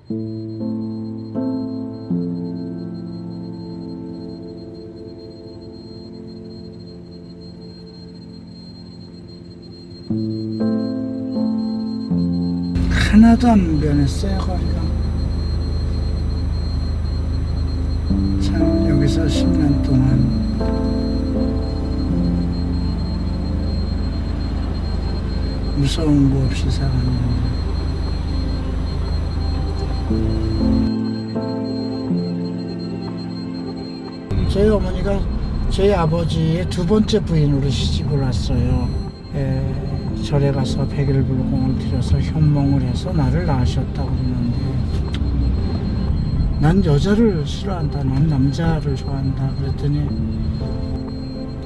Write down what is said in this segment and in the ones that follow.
하나도 안 변했어요, 거리가. 참, 여기서 10년 동안 무서운 거 없이 살았는데. 저희 어머니가 저희 아버지의 두 번째 부인으로 시집을 왔어요. 절에 가서 백일불공을 드려서 현몽을 해서 나를 낳으셨다고 그러는데, 난 여자를 싫어한다, 난 남자를 좋아한다 그랬더니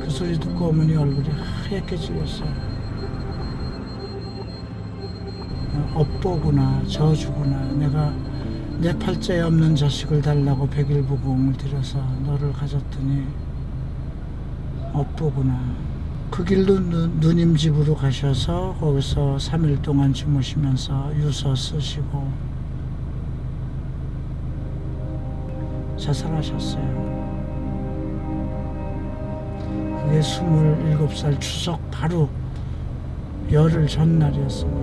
그 소리 듣고 어머니 얼굴이 하얗게 질렸어요. 업보구나, 저주구나. 내가 내 팔자에 없는 자식을 달라고 백일부공을 드려서 너를 가졌더니 업보구나. 그 길로 누님 집으로 가셔서 거기서 3일 동안 주무시면서 유서 쓰시고 자살하셨어요. 그게 27살 추석 바로 열흘 전날이었습니다.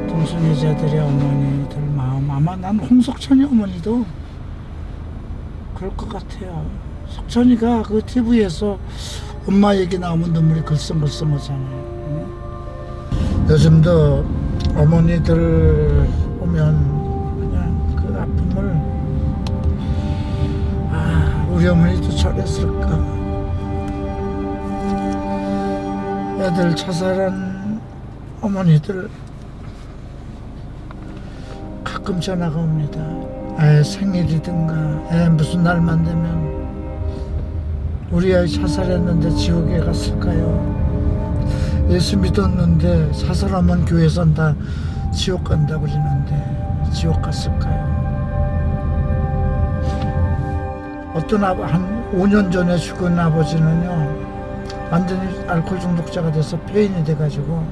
동순이자들의 어머니들 마음, 아마 난 홍석천이 어머니도 그럴 것 같아요. 석천이가 그 TV에서 엄마 얘기 나오면 눈물이 글썽글썽 하잖아요. 요즘도 어머니들 보면 그냥 그 아픔을, 우리 어머니도 저랬을까. 애들 자살한 어머니들 가끔 전화가 옵니다. 애 생일이든가 애 무슨 날만 되면 우리 아이 자살했는데 지옥에 갔을까요? 예수 믿었는데 자살하면 교회선 다 지옥 간다고 그러는데 지옥 갔을까요? 어떤 한 5년 전에 죽은 아버지는요, 완전히 알코올 중독자가 돼서 폐인이 돼가지고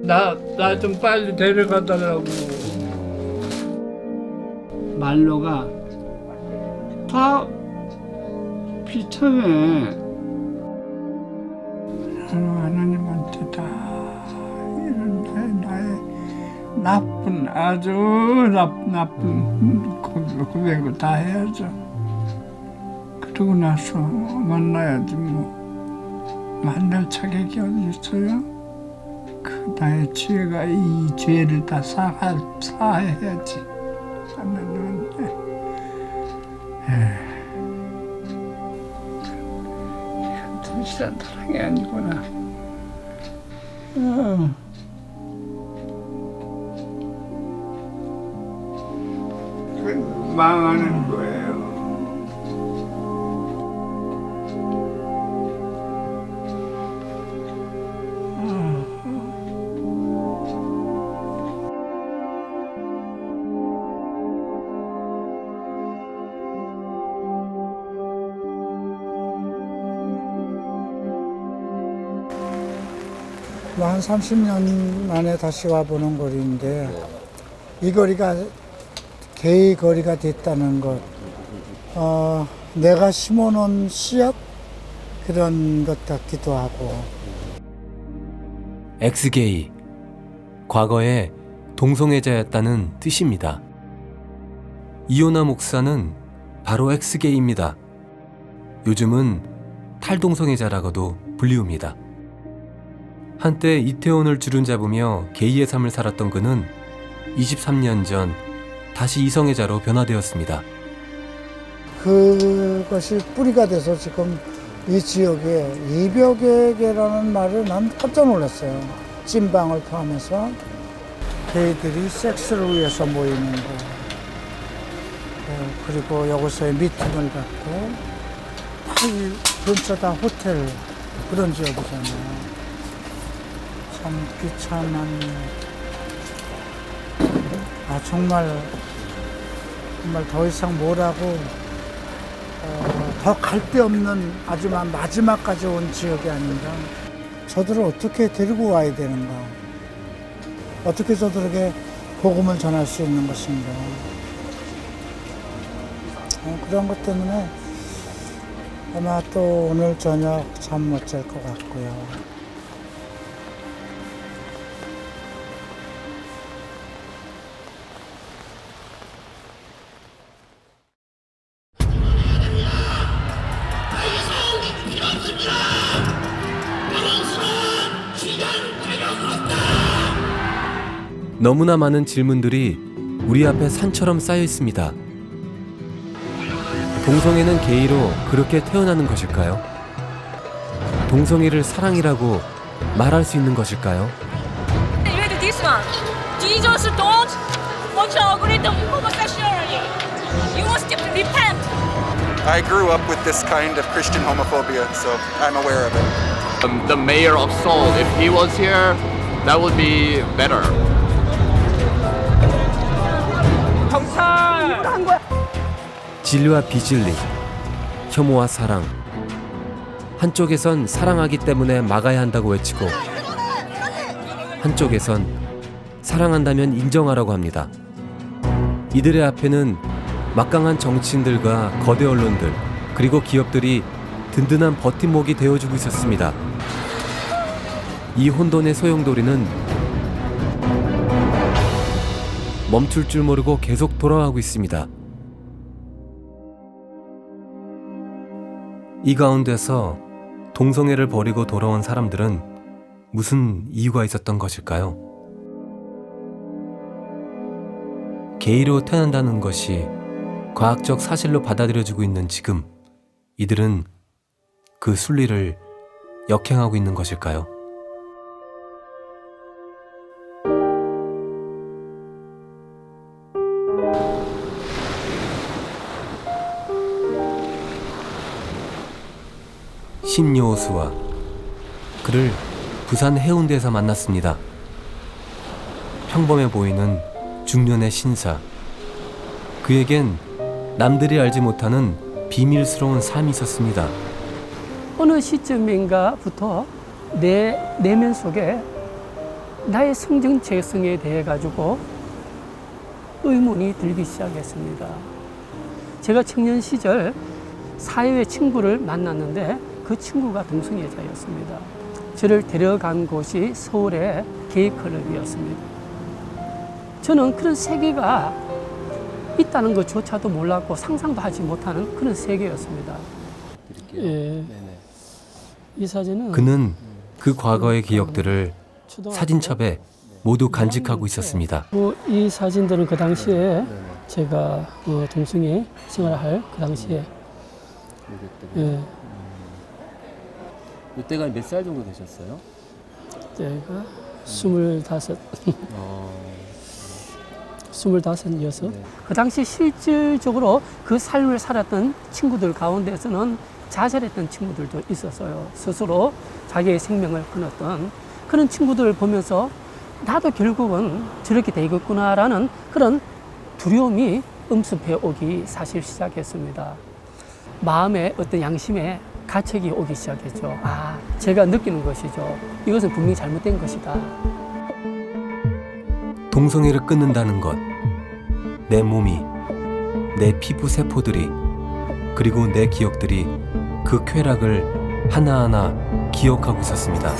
나 좀 빨리 데려가달라고. 말로가 다 비참해. 하나님한테 다 이런 나의 나쁜, 아주 나쁜 고백을 다 해야죠. 그러고 나서 만나야지 뭐. 만날 자격이 어디 있어요? 그 나의 죄가 이 죄를 다 사해야지. 하나님한테. 이건 진실한 사랑이 아니구나. 망하는 거예요. 한 30년 만에 다시 와보는 거리인데, 이 거리가 개의 거리가 됐다는 것, 내가 심어놓은 씨앗 그런 것 같기도 하고. 엑스게이, 과거에 동성애자였다는 뜻입니다. 이호나 목사는 바로 엑스게이입니다. 요즘은 탈동성애자라고도 불리웁니다. 한때 이태원을 주름잡으며 게이의 삶을 살았던 그는 23년 전 다시 이성애자로 변화되었습니다. 그것이 뿌리가 돼서 지금 이 지역에 이벽에게라는 말을 난 깜짝 놀랐어요. 찐방을 포함해서 게이들이 섹스를 위해서 모이는 거, 그리고 여기서의 미팅을 갖고 이 근처 다 호텔 그런 지역이잖아요. 참 비참한, 정말 더 이상 뭐라고 더 갈데없는 하지만 마지막까지 온 지역이 아닌가. 저들을 어떻게 데리고 와야 되는가. 어떻게 저들에게 복음을 전할 수 있는 것인가. 그런 것 때문에 아마 또 오늘 저녁 잠 못 잘 것 같고요. 너무나 많은 질문들이 우리 앞에 산처럼 쌓여 있습니다. 동성애는 게이로 그렇게 태어나는 것일까요? 동성애를 사랑이라고 말할 수 있는 것일까요? Read this one. Jesus don't want to agree to homosexuality. You must repent. I grew up with this kind of Christian homophobia, so I'm aware of it. The mayor of Seoul, if he was here, that would be better. 진리와 비진리, 혐오와 사랑. 한쪽에선 사랑하기 때문에 막아야 한다고 외치고 한쪽에선 사랑한다면 인정하라고 합니다. 이들의 앞에는 막강한 정치인들과 거대 언론들 그리고 기업들이 든든한 버팀목이 되어주고 있었습니다. 이 혼돈의 소용돌이는 멈출 줄 모르고 계속 돌아가고 있습니다. 이 가운데서 동성애를 버리고 돌아온 사람들은 무슨 이유가 있었던 것일까요? 게이로 태어난다는 것이 과학적 사실로 받아들여지고 있는 지금 이들은 그 순리를 역행하고 있는 것일까요? 신요수와 그를 부산 해운대에서 만났습니다. 평범해 보이는 중년의 신사. 그에겐 남들이 알지 못하는 비밀스러운 삶이 있었습니다. 어느 시점인가부터 내 내면 속에 나의 성정체성에 대해 가지고 의문이 들기 시작했습니다. 제가 청년 시절 사회의 친구를 만났는데 그 친구가 동성애자였습니다. 저를 데려간 곳이 서울의 게이클럽이었습니다. 저는 그런 세계가 있다는 것조차도 몰랐고 상상도 하지 못하는 그런 세계였습니다. 예. 이 사진은 그는 그 과거의 기억들을 사진첩에 모두 간직하고 있었습니다. 이 사진들은 그 당시에 제가 동성애 생활할 그 당시에 예. 이때가 몇 살 정도 되셨어요? 제가 25, 26. 그 당시 실질적으로 그 삶을 살았던 친구들 가운데서는 자살했던 친구들도 있었어요. 스스로 자기의 생명을 끊었던 그런 친구들을 보면서 나도 결국은 저렇게 되겠구나라는 그런 두려움이 엄습해 오기 사실 시작했습니다. 마음의 어떤 양심에 가책이 오기 시작했죠. 제가 느끼는 것이죠. 이것은 분명히 잘못된 것이다. 동성애를 끊는다는 것, 내 몸이, 내 피부 세포들이, 그리고 내 기억들이 그 쾌락을 하나하나 기억하고 있었습니다.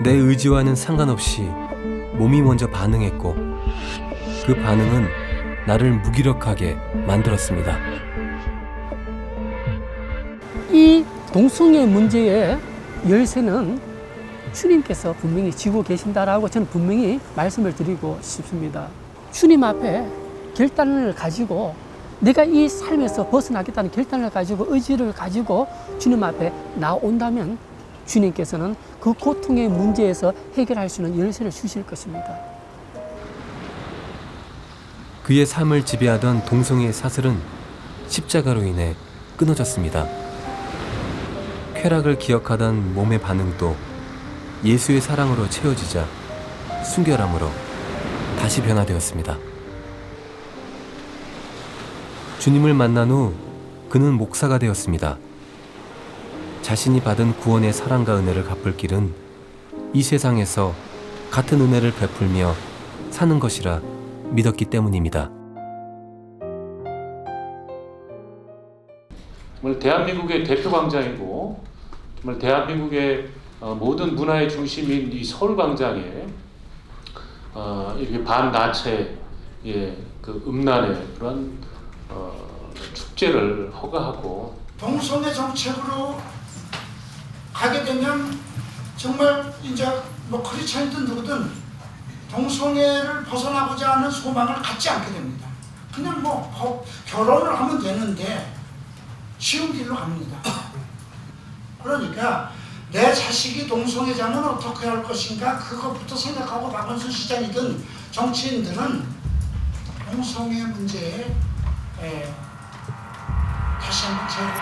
내 의지와는 상관없이 몸이 먼저 반응했고 그 반응은 나를 무기력하게 만들었습니다. 이 동성애 문제의 열쇠는 주님께서 분명히 쥐고 계신다라고 저는 분명히 말씀을 드리고 싶습니다. 주님 앞에 결단을 가지고 내가 이 삶에서 벗어나겠다는 결단을 가지고 의지를 가지고 주님 앞에 나온다면 주님께서는 그 고통의 문제에서 해결할 수 있는 열쇠를 주실 것입니다. 그의 삶을 지배하던 동성애의 사슬은 십자가로 인해 끊어졌습니다. 쾌락을 기억하던 몸의 반응도 예수의 사랑으로 채워지자 순결함으로 다시 변화되었습니다. 주님을 만난 후 그는 목사가 되었습니다. 자신이 받은 구원의 사랑과 은혜를 갚을 길은 이 세상에서 같은 은혜를 베풀며 사는 것이라 믿었기 때문입니다. 정말 대한민국의 대표 광장이고 정말 대한민국의 모든 문화의 중심인 이 서울 광장에 이렇게 반나체의 그 음란의 그런 축제를 허가하고 동성애 정책으로 가게 되면 정말 이제 뭐 크리스찬이든 누구든 동성애를 벗어나고자 하는 소망을 갖지 않게 됩니다. 그냥 뭐 결혼을 하면 되는데 쉬운 길로 갑니다. 그러니까 내 자식이 동성애자면 어떻게 할 것인가 그것부터 생각하고 박원순 시장이든 정치인들은 동성애 문제에 다시 한번 재고를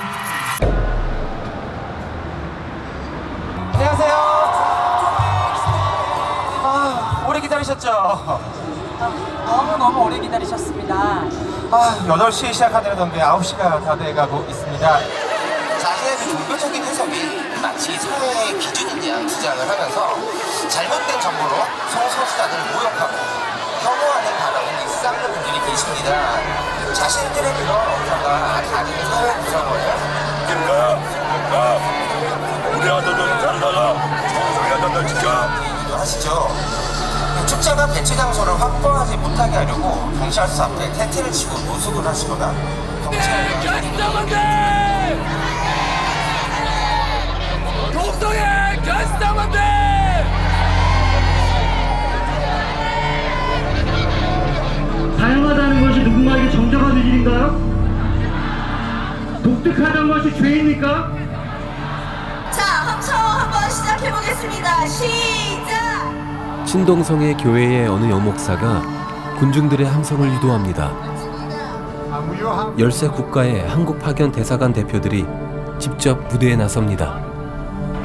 안녕하세요. 오래 기다리셨죠? 너무 오래 기다리셨습니다. 8시에 시작하려던데 9시가 다 돼가고 있습니다. 자신의 그 종교적인 해석이 마치 사회의 기준인 양 주장을 하면서 잘못된 정보로 성소수자들을 모욕하고 혐오하는 발언을 일삼는 분들이 계십니다. 자신들의 그런 언어가 다른 사회 구성원을 우리 아들은 잘 나가. 성소리 아들들 지켜. 하시죠. 축제가 배치 장소를 확보하지 못하게 하려고 경찰서 앞에 텐트를 치고 노숙을 하시거나 동성애 결사만대. 다양하다는 것이 누군가에게 정정하는 일인가요? 독특하다는 것이 죄입니까? 자, 합성 한번 시작해 보겠습니다. 시작. 신동성애 교회의 어느 여목사가 군중들의 함성을 유도합니다. 열세 국가의 한국 파견 대사관 대표들이 직접 무대에 나섭니다.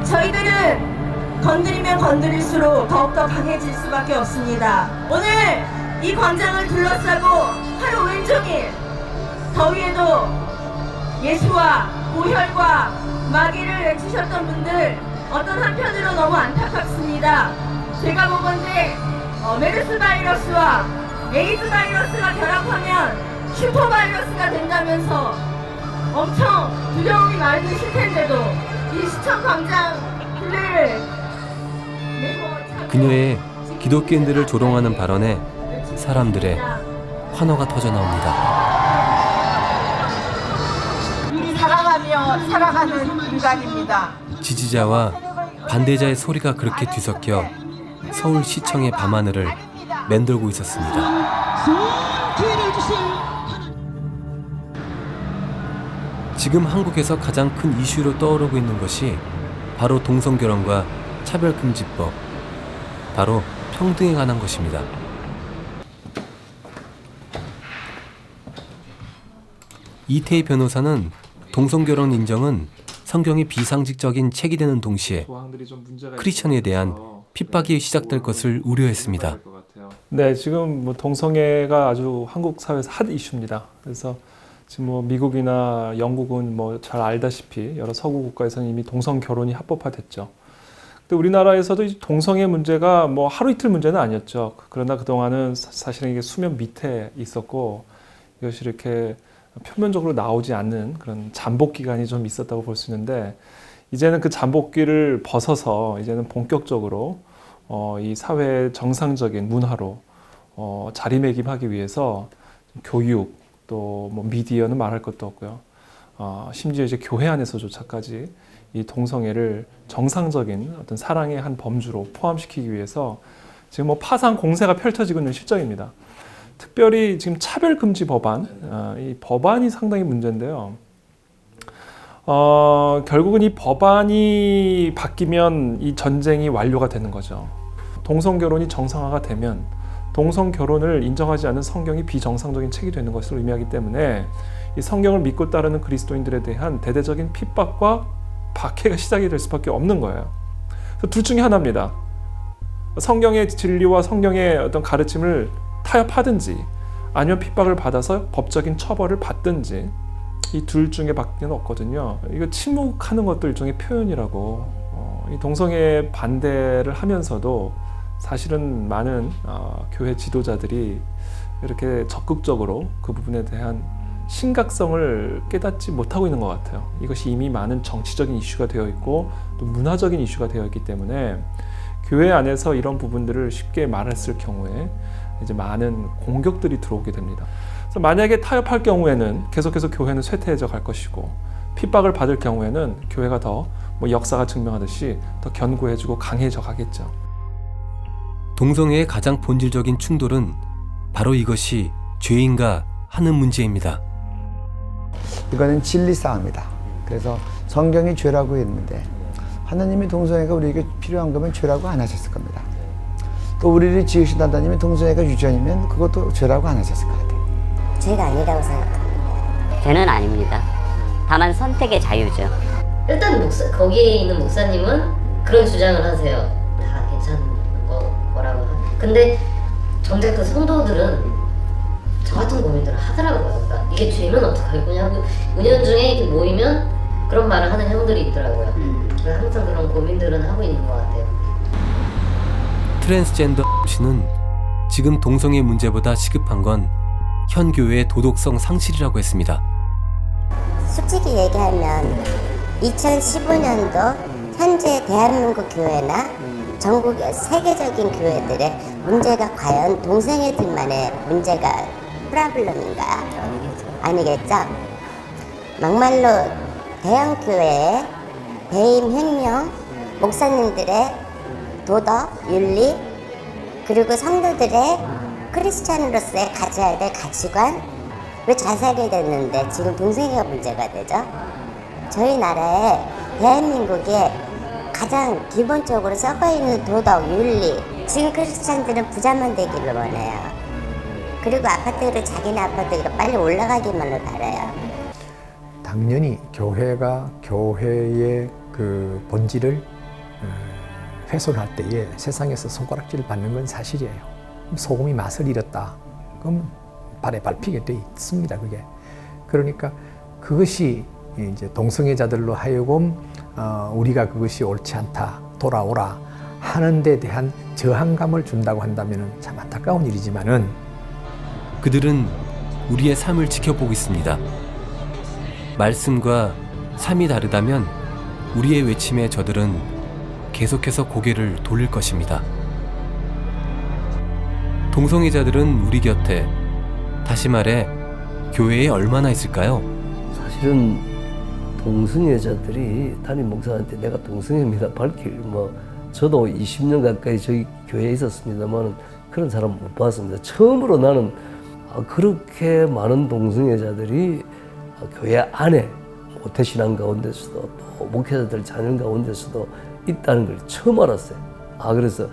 저희들은 건드리면 건드릴수록 더욱더 강해질 수밖에 없습니다. 오늘 이 광장을 둘러싸고 하루 왼종일 더위에도 예수와 고혈과 마귀를 외치셨던 분들 어떤 한편으로 너무 안타깝습니다. 제가 보건대 메르스 바이러스와 에이즈 바이러스가 결합하면 슈퍼 바이러스가 된다면서 엄청 두려움이 많으실 텐데도 이 시청 광장 둘레를 그녀의 기독교인들을 조롱하는 발언에 사람들의 환호가 터져 나옵니다. 사랑하며 살아가는 인간입니다. 지지자와 반대자의 소리가 그렇게 뒤섞여 서울시청의 밤하늘을 맴돌고 있었습니다. 지금 한국에서 가장 큰 이슈로 떠오르고 있는 것이 바로 동성결혼과 차별금지법, 바로 평등에 관한 것입니다. 이태희 변호사는 동성결혼 인정은 성경의 비상식적인 책이 되는 동시에 크리스천에 대한 핍박이 시작될 것을 우려했습니다. 네, 지금 뭐 동성애가 아주 한국 사회에서 핫 이슈입니다. 그래서 지금 뭐 미국이나 영국은 뭐 잘 알다시피 여러 서구 국가에서는 이미 동성 결혼이 합법화됐죠. 근데 우리나라에서도 이 동성애 문제가 뭐 하루 이틀 문제는 아니었죠. 그러나 그동안은 사실은 이게 수면 밑에 있었고 이것이 이렇게 표면적으로 나오지 않는 그런 잠복 기간이 좀 있었다고 볼 수 있는데 이제는 그 잠복기를 벗어서 이제는 본격적으로 이 사회의 정상적인 문화로 자리매김하기 위해서 교육 또 뭐 미디어는 말할 것도 없고요. 심지어 이제 교회 안에서조차까지 이 동성애를 정상적인 어떤 사랑의 한 범주로 포함시키기 위해서 지금 뭐 파상 공세가 펼쳐지고 있는 실정입니다. 특별히 지금 차별금지 법안, 이 법안이 상당히 문제인데요. 결국은 이 법안이 바뀌면 이 전쟁이 완료가 되는 거죠. 동성결혼이 정상화가 되면 동성결혼을 인정하지 않는 성경이 비정상적인 책이 되는 것을 의미하기 때문에 이 성경을 믿고 따르는 그리스도인들에 대한 대대적인 핍박과 박해가 시작이 될 수밖에 없는 거예요. 그래서 둘 중에 하나입니다. 성경의 진리와 성경의 어떤 가르침을 타협하든지 아니면 핍박을 받아서 법적인 처벌을 받든지 이 둘 중에 밖에 없거든요. 이거 침묵하는 것도 일종의 표현이라고. 이 동성애 반대를 하면서도 사실은 많은 교회 지도자들이 이렇게 적극적으로 그 부분에 대한 심각성을 깨닫지 못하고 있는 것 같아요. 이것이 이미 많은 정치적인 이슈가 되어 있고 또 문화적인 이슈가 되어 있기 때문에 교회 안에서 이런 부분들을 쉽게 말했을 경우에 이제 많은 공격들이 들어오게 됩니다. 그래서 만약에 타협할 경우에는 계속해서 교회는 쇠퇴해져 갈 것이고 핍박을 받을 경우에는 교회가 더 역사가 증명하듯이 더 견고해지고 강해져 가겠죠. 동성애의 가장 본질적인 충돌은 바로 이것이 죄인가 하는 문제입니다. 이거는 진리 싸움이다. 그래서 성경이 죄라고 했는데 하나님이 동성애가 우리에게 필요한 거면 죄라고 안 하셨을 겁니다. 또 우리를 지으신 하나님이 동성애가 유전이면 그것도 죄라고 안 하셨을 것 같아요. 죄가 아니라고 생각합니다. 죄는 아닙니다. 다만 선택의 자유죠. 일단 거기에 있는 목사님은 그런 주장을 하세요. 다 괜찮은 거라고. 근데 정작 그 성도들은 저 같은 고민들을 하더라고요. 그러니까 이게 죄면 어떡할 거냐고 은연중에 이렇게 모이면 그런 말을 하는 형들이 있더라고요. 그래서 항상 그런 고민들은 하고 있는 것 같아요. 트랜스젠더 씨는 지금 동성애 문제보다 시급한 건 현 교회의 도덕성 상실이라고 했습니다. 솔직히 얘기하면 2015년도 현재 대한민국 교회나 전국 세계적인 교회들의 문제가 과연 동성애들만의 문제가 프라블럼인가? 아니겠죠? 막말로 대형교회의 배임 횡령, 목사님들의 도덕, 윤리, 그리고 성도들의 크리스찬으로서의 가져야 될 가치관, 왜 자살이 됐는데 지금 동성애가 문제가 되죠? 저희 나라에 대한민국에 가장 기본적으로 썩어있는 도덕, 윤리, 지금 크리스찬들은 부자만 되기를 원해요. 그리고 아파트를 자기네 아파트가 빨리 올라가기만을 바라요. 당연히 교회가 교회의 그 본질을 훼손할 때에 세상에서 손가락질을 받는 건 사실이에요. 소금이 맛을 잃었다. 그럼 발에 밟히게 돼 있습니다. 그게. 그러니까 그것이 이제 동성애자들로 하여금 우리가 그것이 옳지 않다, 돌아오라 하는 데 대한 저항감을 준다고 한다면 참 안타까운 일이지만은 그들은 우리의 삶을 지켜보고 있습니다. 말씀과 삶이 다르다면 우리의 외침에 저들은 계속해서 고개를 돌릴 것입니다. 동성애자들은 우리 곁에, 다시 말해 교회에 얼마나 있을까요? 사실은 동성애자들이 담임 목사한테 내가 동성애입니다 밝힐 저도 20년 가까이 저희 교회에 있었습니다만 그런 사람 못 봤습니다. 처음으로 나는 그렇게 많은 동성애자들이 교회 안에 모태신앙 가운데서도 또 목회자들 자녀 가운데서도 있다는 걸 처음 알았어요. 그래서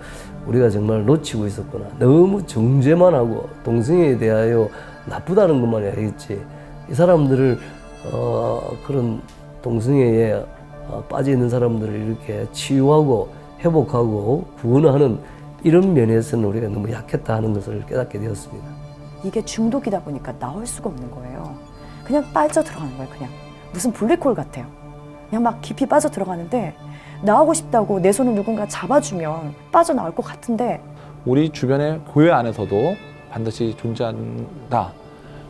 우리가 정말 놓치고 있었구나. 너무 정죄만 하고 동성애에 대하여 나쁘다는 것만 알겠지. 이 사람들을 그런 동성애에 빠져 있는 사람들을 이렇게 치유하고 회복하고 구원하는 이런 면에서는 우리가 너무 약했다 하는 것을 깨닫게 되었습니다. 이게 중독이다 보니까 나올 수가 없는 거예요. 그냥 빠져 들어가는 거예요. 그냥 무슨 블랙홀 같아요. 그냥 막 깊이 빠져 들어가는데 나오고 싶다고 내 손을 누군가 잡아주면 빠져나올 것 같은데 우리 주변의 교회 안에서도 반드시 존재한다.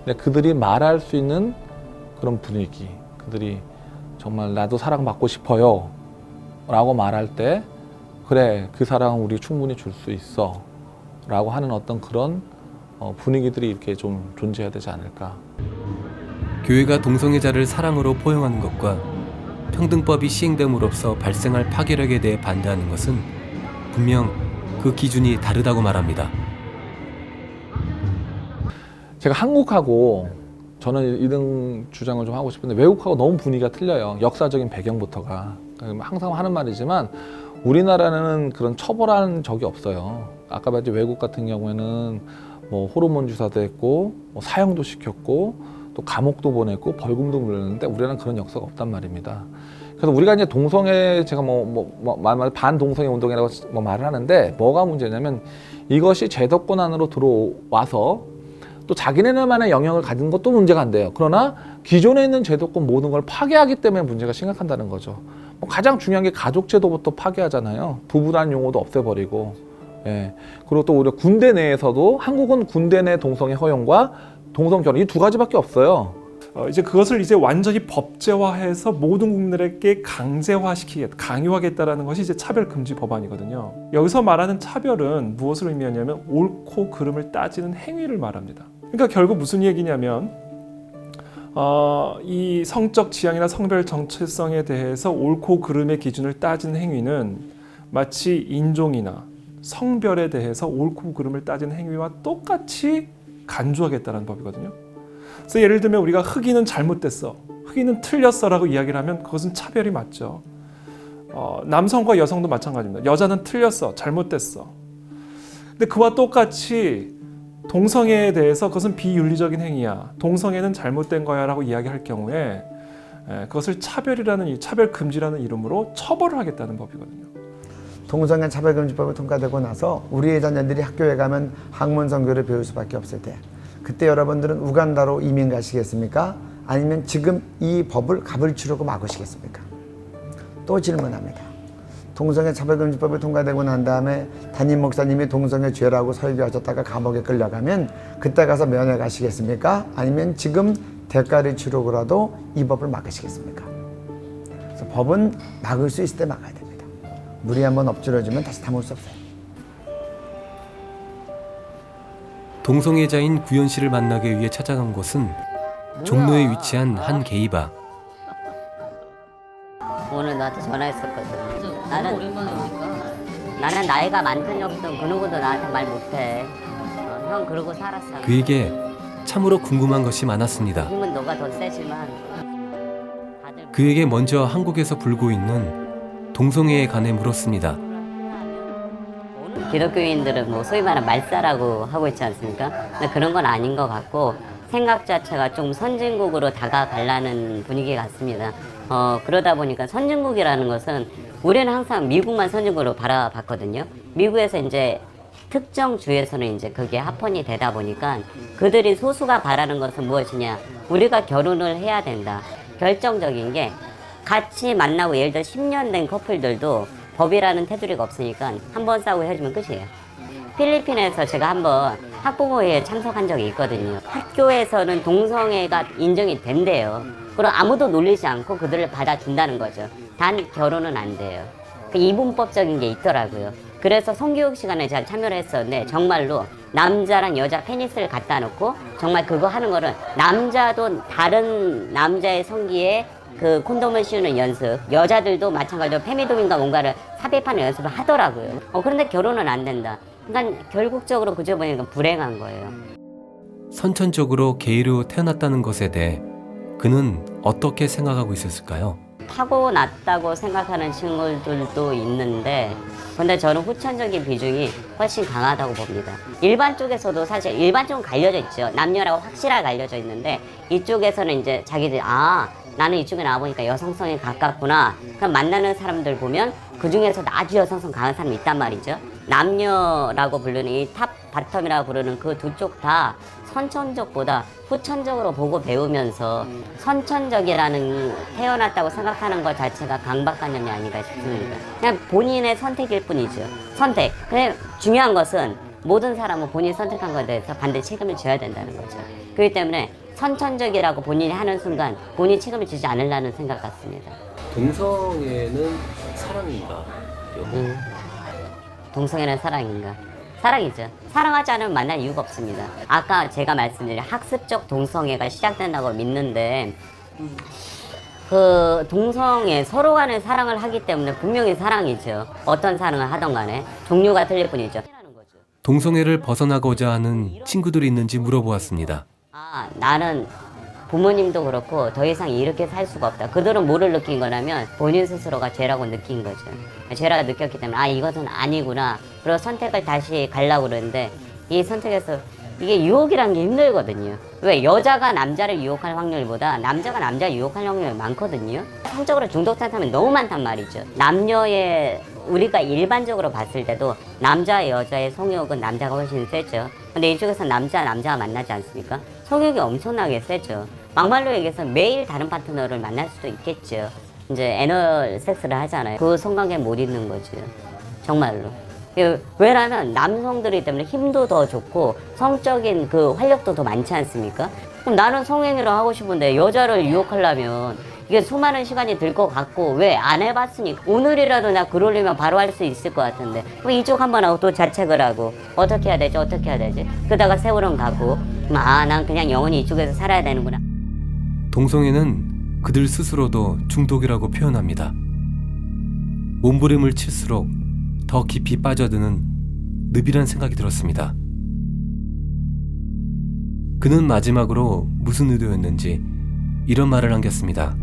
근데 그들이 말할 수 있는 그런 분위기, 그들이 정말 나도 사랑받고 싶어요 라고 말할 때 그래 그 사랑은 우리 충분히 줄 수 있어 라고 하는 어떤 그런 분위기들이 이렇게 좀 존재해야 되지 않을까. 교회가 동성애자를 사랑으로 포용하는 것과 평등법이 시행됨으로써 발생할 파괴력에 대해 반대하는 것은 분명 그 기준이 다르다고 말합니다. 제가 한국하고 저는 이런 주장을 좀 하고 싶은데 외국하고 너무 분위기가 틀려요. 역사적인 배경부터가. 항상 하는 말이지만 우리나라는 그런 처벌한 적이 없어요. 아까 말했지 외국 같은 경우에는 뭐 호르몬 주사도 했고 뭐 사형도 시켰고 또 감옥도 보냈고 벌금도 물렸는데 우리나라는 그런 역사가 없단 말입니다. 그래서 우리가 이제 동성애 제가 반동성애 운동이라고 말을 하는데 뭐가 문제냐면 이것이 제도권 안으로 들어와서 또 자기네들만의 영역을 가진 것도 문제가 안 돼요. 그러나 기존에 있는 제도권 모든 걸 파괴하기 때문에 문제가 심각하다는 거죠. 가장 중요한 게 가족제도부터 파괴하잖아요. 부부란 용어도 없애버리고. 예. 그리고 또 우리가 군대 내에서도 한국은 군대 내 동성애 허용과 동성 결혼 이 두 가지밖에 없어요. 이제 그것을 이제 완전히 법제화해서 모든 국민들에게 강요하겠다라는 것이 이제 차별금지 법안이거든요. 여기서 말하는 차별은 무엇을 의미하냐면 옳고 그름을 따지는 행위를 말합니다. 그러니까 결국 무슨 얘기냐면 이 성적 지향이나 성별 정체성에 대해서 옳고 그름의 기준을 따지는 행위는 마치 인종이나 성별에 대해서 옳고 그름을 따지는 행위와 똑같이 간주하겠다는 법이거든요. 그래서 예를 들면 우리가 흑인은 잘못됐어, 흑인은 틀렸어라고 이야기를 하면 그것은 차별이 맞죠. 남성과 여성도 마찬가지입니다. 여자는 틀렸어, 잘못됐어. 근데 그와 똑같이 동성애에 대해서 그것은 비윤리적인 행위야, 동성애는 잘못된 거야 라고 이야기할 경우에 그것을 차별금지라는 이름으로 처벌을 하겠다는 법이거든요. 동성애 차별금지법이 통과되고 나서 우리의 자녀들이 학교에 가면 학문성교를 배울 수밖에 없을 때, 그때 여러분들은 우간다로 이민 가시겠습니까? 아니면 지금 이 법을 가불치려고 막으시겠습니까? 또 질문합니다. 동성애 차별금지법이 통과되고 난 다음에 담임 목사님이 동성애 죄라고 설교하셨다가 감옥에 끌려가면 그때 가서 면회 가시겠습니까? 아니면 지금 대가를 치르고라도 이 법을 막으시겠습니까? 그래서 법은 막을 수 있을 때 막아야 됩니다. 물이 한번 엎질러지면 다시 담을 수 없어요. 동성애자인 구현 씨를 만나기 위해 찾아간 곳은 종로에 위치한 한 게이바. 오늘 나한테 전화했었거든. 나는 나이가 많든 적든 그 누구도 나한테 말 못해. 형 그러고 살았어. 그에게 참으로 궁금한 것이 많았습니다. 힘은 너가 더 세지만. 그에게 먼저 한국에서 불고 있는 동성애에 관해 물었습니다. 기독교인들은 뭐 소위 말하는 말살라고 하고 있지 않습니까? 근데 그런 건 아닌 것 같고 생각 자체가 좀 선진국으로 다가가려는 분위기 같습니다. 그러다 보니까 선진국이라는 것은 우리는 항상 미국만 선진국으로 바라봤거든요. 미국에서 이제 특정 주에서는 이제 그게 합헌이 되다 보니까 그들이 소수가 바라는 것은 무엇이냐? 우리가 결혼을 해야 된다. 결정적인 게 같이 만나고 예를 들어 10년 된 커플들도 법이라는 테두리가 없으니까 한 번 싸우고 헤어지면 끝이에요. 필리핀에서 제가 한번 학부모회에 참석한 적이 있거든요. 학교에서는 동성애가 인정이 된대요. 그럼 아무도 놀리지 않고 그들을 받아준다는 거죠. 단 결혼은 안 돼요. 그 이분법적인 게 있더라고요. 그래서 성교육 시간에 제가 참여를 했었는데 정말로 남자랑 여자 페니스를 갖다 놓고 정말 그거 하는 거를 남자도 다른 남자의 성기에 그 콘돔을 씌우는 연습, 여자들도 마찬가지로 페미도민과 뭔가를 삽입하는 연습을 하더라고요. 그런데 결혼은 안 된다. 그러니까 결국적으로 그저 보니까 불행한 거예요. 선천적으로 게이로 태어났다는 것에 대해 그는 어떻게 생각하고 있었을까요? 타고났다고 생각하는 친구들도 있는데 근데 저는 후천적인 비중이 훨씬 강하다고 봅니다. 일반 쪽에서도 사실 일반 쪽은 갈려져 있죠. 남녀라고 확실하게 갈려져 있는데 이쪽에서는 이제 자기들이 나는 이쪽에 나와보니까 여성성이 가깝구나. 그럼 만나는 사람들 보면 그 중에서도 아주 여성성 강한 사람이 있단 말이죠. 남녀라고 부르는 이 탑, 바텀이라고 부르는 그 두 쪽 다 선천적보다 후천적으로 보고 배우면서 선천적이라는 태어났다고 생각하는 것 자체가 강박관념이 아닌가 싶습니다. 그냥 본인의 선택일 뿐이죠. 선택. 근데 중요한 것은 모든 사람은 본인이 선택한 것에 대해서 반드시 책임을 져야 된다는 거죠. 그렇기 때문에 선천적이라고 본인이 하는 순간 본인이 책임을 지지 않으려는 생각 같습니다. 동성애는 사랑인가? 동성애는 사랑인가? 사랑이죠. 사랑하지 않으면 만날 이유가 없습니다. 아까 제가 말씀드린 학습적 동성애가 시작된다고 믿는데 그 동성애 서로 간에 사랑을 하기 때문에 분명히 사랑이죠. 어떤 사랑을 하던 간에 종류가 틀릴 뿐이죠. 동성애를 벗어나고자 하는 친구들이 있는지 물어보았습니다. 나는 부모님도 그렇고 더 이상 이렇게 살 수가 없다. 그들은 뭐를 느낀 거냐면 본인 스스로가 죄라고 느낀 거죠. 죄라고 느꼈기 때문에 이것은 아니구나. 그리고 선택을 다시 가려고 그러는데 이 선택에서 이게 유혹이라는 게 힘들거든요. 왜? 여자가 남자를 유혹할 확률보다 남자가 남자를 유혹할 확률이 많거든요. 성적으로 중독된 사람이 너무 많단 말이죠. 남녀의 우리가 일반적으로 봤을 때도 남자 여자의 성욕은 남자가 훨씬 세죠. 근데 이쪽에서 남자가 만나지 않습니까? 성욕이 엄청나게 세죠. 막말로 얘기해서 매일 다른 파트너를 만날 수도 있겠죠. 이제 애널 섹스를 하잖아요. 그 성관계에 못 있는 거죠. 정말로. 왜냐면 남성들이기 때문에 힘도 더 좋고 성적인 그 활력도 더 많지 않습니까? 그럼 나는 성행위를 하고 싶은데 여자를 유혹하려면 이게 수많은 시간이 들 것 같고 왜 안 해봤으니까 오늘이라도 나 그러려면 바로 할 수 있을 것 같은데 왜 이쪽 한번 하고 또 자책을 하고 어떻게 해야 되지? 그러다가 세월은 가고 난 그냥 영원히 이쪽에서 살아야 되는구나. 동성애는 그들 스스로도 중독이라고 표현합니다. 몸부림을 칠수록 더 깊이 빠져드는 늪이란 생각이 들었습니다. 그는 마지막으로 무슨 의도였는지 이런 말을 남겼습니다.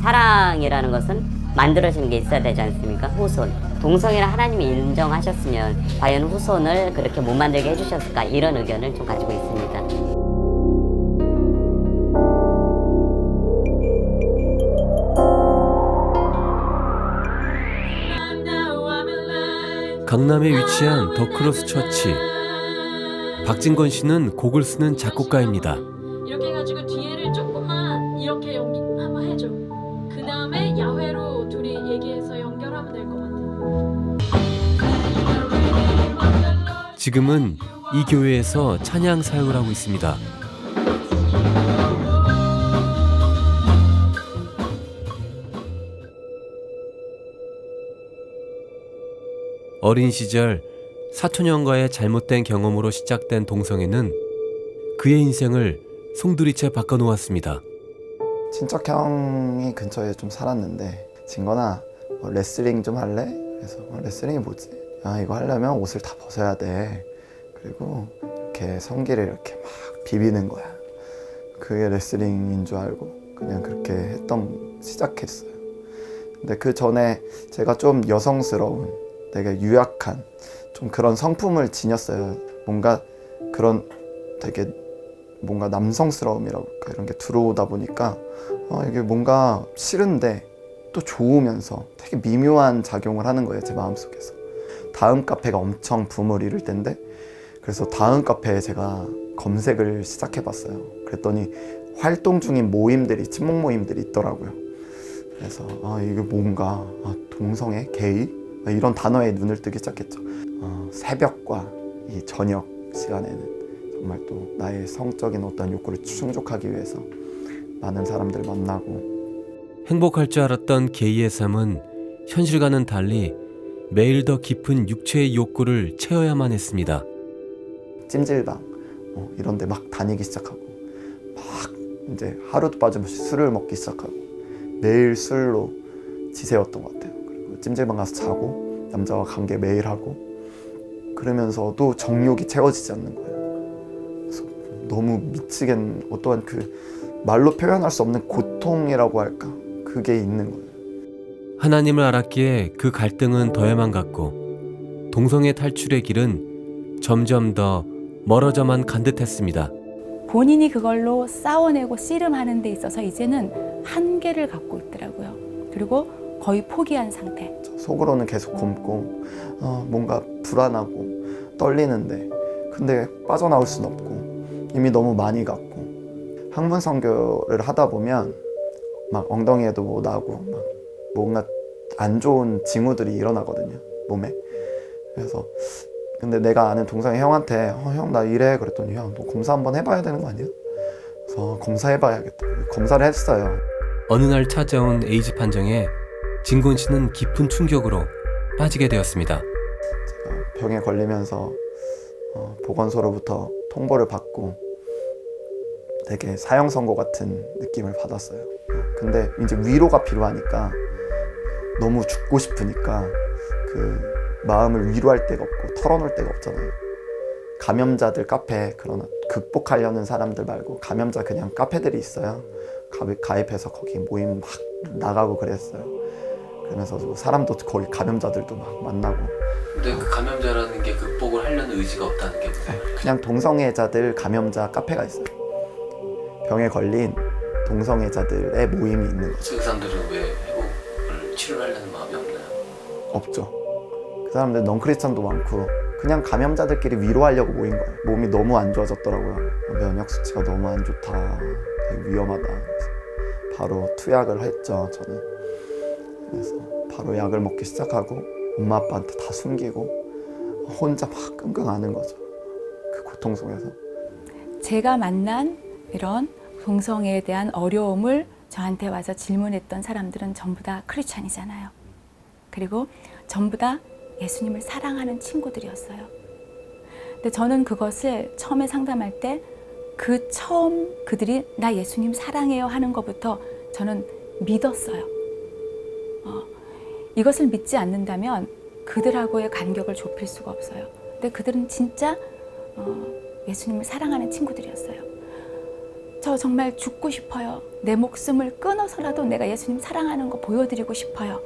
사랑이라는 것은 만들어지는 게 있어야 되지 않습니까? 후손. 동성애를 하나님이 인정하셨으면 과연 후손을 그렇게 못 만들게 해주셨을까? 이런 의견을 좀 가지고 있습니다. 강남에 위치한 더 크로스 처치. 박진건 씨는 곡을 쓰는 작곡가입니다. 이렇게 해가지고 뒤에를 조금만 이렇게 연기 한번 해줘. 그 다음에 야외로 둘이 얘기해서 연결하면 될 것 같아. 지금은 이 교회에서 찬양 사역을 하고 있습니다. 어린 시절 사촌형과의 잘못된 경험으로 시작된 동성애는 그의 인생을 송두리째 바꿔놓았습니다. 친척형이 근처에 좀 살았는데 진건아 레슬링 좀 할래? 그래서 레슬링이 뭐지? 이거 하려면 옷을 다 벗어야 돼. 그리고 이렇게 성기를 이렇게 막 비비는 거야. 그게 레슬링인 줄 알고 그냥 그렇게 시작했어요. 근데 그 전에 제가 좀 여성스러운 되게 유약한 좀 그런 성품을 지녔어요. 뭔가 그런 되게 뭔가 남성스러움이라고 할까 이런 게 들어오다 보니까 이게 뭔가 싫은데 또 좋으면서 되게 미묘한 작용을 하는 거예요. 제 마음속에서. 다음 카페가 엄청 붐을 이룰 때인데 그래서 다음 카페에 제가 검색을 시작해봤어요. 그랬더니 활동 중인 모임들이 친목 모임들이 있더라고요. 그래서 이게 뭔가 동성애, 게이 이런 단어에 눈을 뜨기 시작했죠. 새벽과 이 저녁 시간에는 정말 또 나의 성적인 어떤 욕구를 충족하기 위해서 많은 사람들을 만나고 행복할 줄 알았던 게이의 삶은 현실과는 달리 매일 더 깊은 육체의 욕구를 채워야만 했습니다. 찜질방 이런 데 막 다니기 시작하고 막 이제 하루도 빠짐없이 술을 먹기 시작하고 매일 술로 지새웠던 것 같아요. 그리고 찜질방 가서 자고 남자와 관계 매일 하고 그러면서도 정욕이 채워지지 않는 거예요. 그래서 너무 미치겠는 어떠한 그 말로 표현할 수 없는 고통이라고 할까? 그게 있는 거예요. 하나님을 알았기에 그 갈등은 더해만 갔고 동성애 탈출의 길은 점점 더 멀어져만 간 듯했습니다. 본인이 그걸로 싸워내고 씨름하는 데 있어서 이제는 한계를 갖고 있더라고요. 그리고 거의 포기한 상태. 속으로는 계속 굶고 뭔가 불안하고 떨리는데 근데 빠져나올 수는 없고 이미 너무 많이 갔고 학문 선교를 하다 보면 막 엉덩이에도 뭐 나고 막 뭔가 안 좋은 징후들이 일어나거든요, 몸에. 그래서 근데 내가 아는 동성애 형한테 형 나 이래 그랬더니 형 너 검사 한번 해봐야 되는 거 아니야? 그래서 검사해봐야겠다. 검사를 했어요. 어느 날 찾아온 에이즈 판정에 진곤 씨는 깊은 충격으로 빠지게 되었습니다. 제가 병에 걸리면서 보건소로부터 통보를 받고 되게 사형 선고 같은 느낌을 받았어요. 근데 이제 위로가 필요하니까 너무 죽고 싶으니까 그 마음을 위로할 데가 없고 털어놓을 데가 없잖아요. 감염자들 카페 그런 극복하려는 사람들 말고 감염자 그냥 카페들이 있어요. 가입해서 거기 모임 막 나가고 그랬어요. 그러면서 사람도 거기 감염자들도 막 만나고. 근데 그 감염자라는 게 극복을 하려는 의지가 없다는 게 무슨 말이죠? 그냥 동성애자들 감염자 카페가 있어요. 병에 걸린 동성애자들의 모임이 있는 거죠. 그 사람들은 왜 회복을 치료하려는 마음이 없나요? 없죠. 그 사람들 넌크리스천도 많고 그냥 감염자들끼리 위로하려고 모인 거예요. 몸이 너무 안 좋아졌더라고요. 면역 수치가 너무 안 좋다. 되게 위험하다. 그래서 바로 투약을 했죠, 저는. 그래서 바로 약을 먹기 시작하고 엄마 아빠한테 다 숨기고 혼자 막 끙끙 앓는 거죠. 그 고통 속에서. 제가 만난 이런 동성애에 대한 어려움을 저한테 와서 질문했던 사람들은 전부 다 크리스찬이잖아요. 그리고 전부 다 예수님을 사랑하는 친구들이었어요. 근데 저는 그것을 처음에 상담할 때 그 처음 그들이 나 예수님 사랑해요 하는 것부터 저는 믿었어요. 이것을 믿지 않는다면 그들하고의 간격을 좁힐 수가 없어요. 근데 그들은 진짜 예수님을 사랑하는 친구들이었어요. 저 정말 죽고 싶어요. 내 목숨을 끊어서라도 내가 예수님 사랑하는 거 보여드리고 싶어요.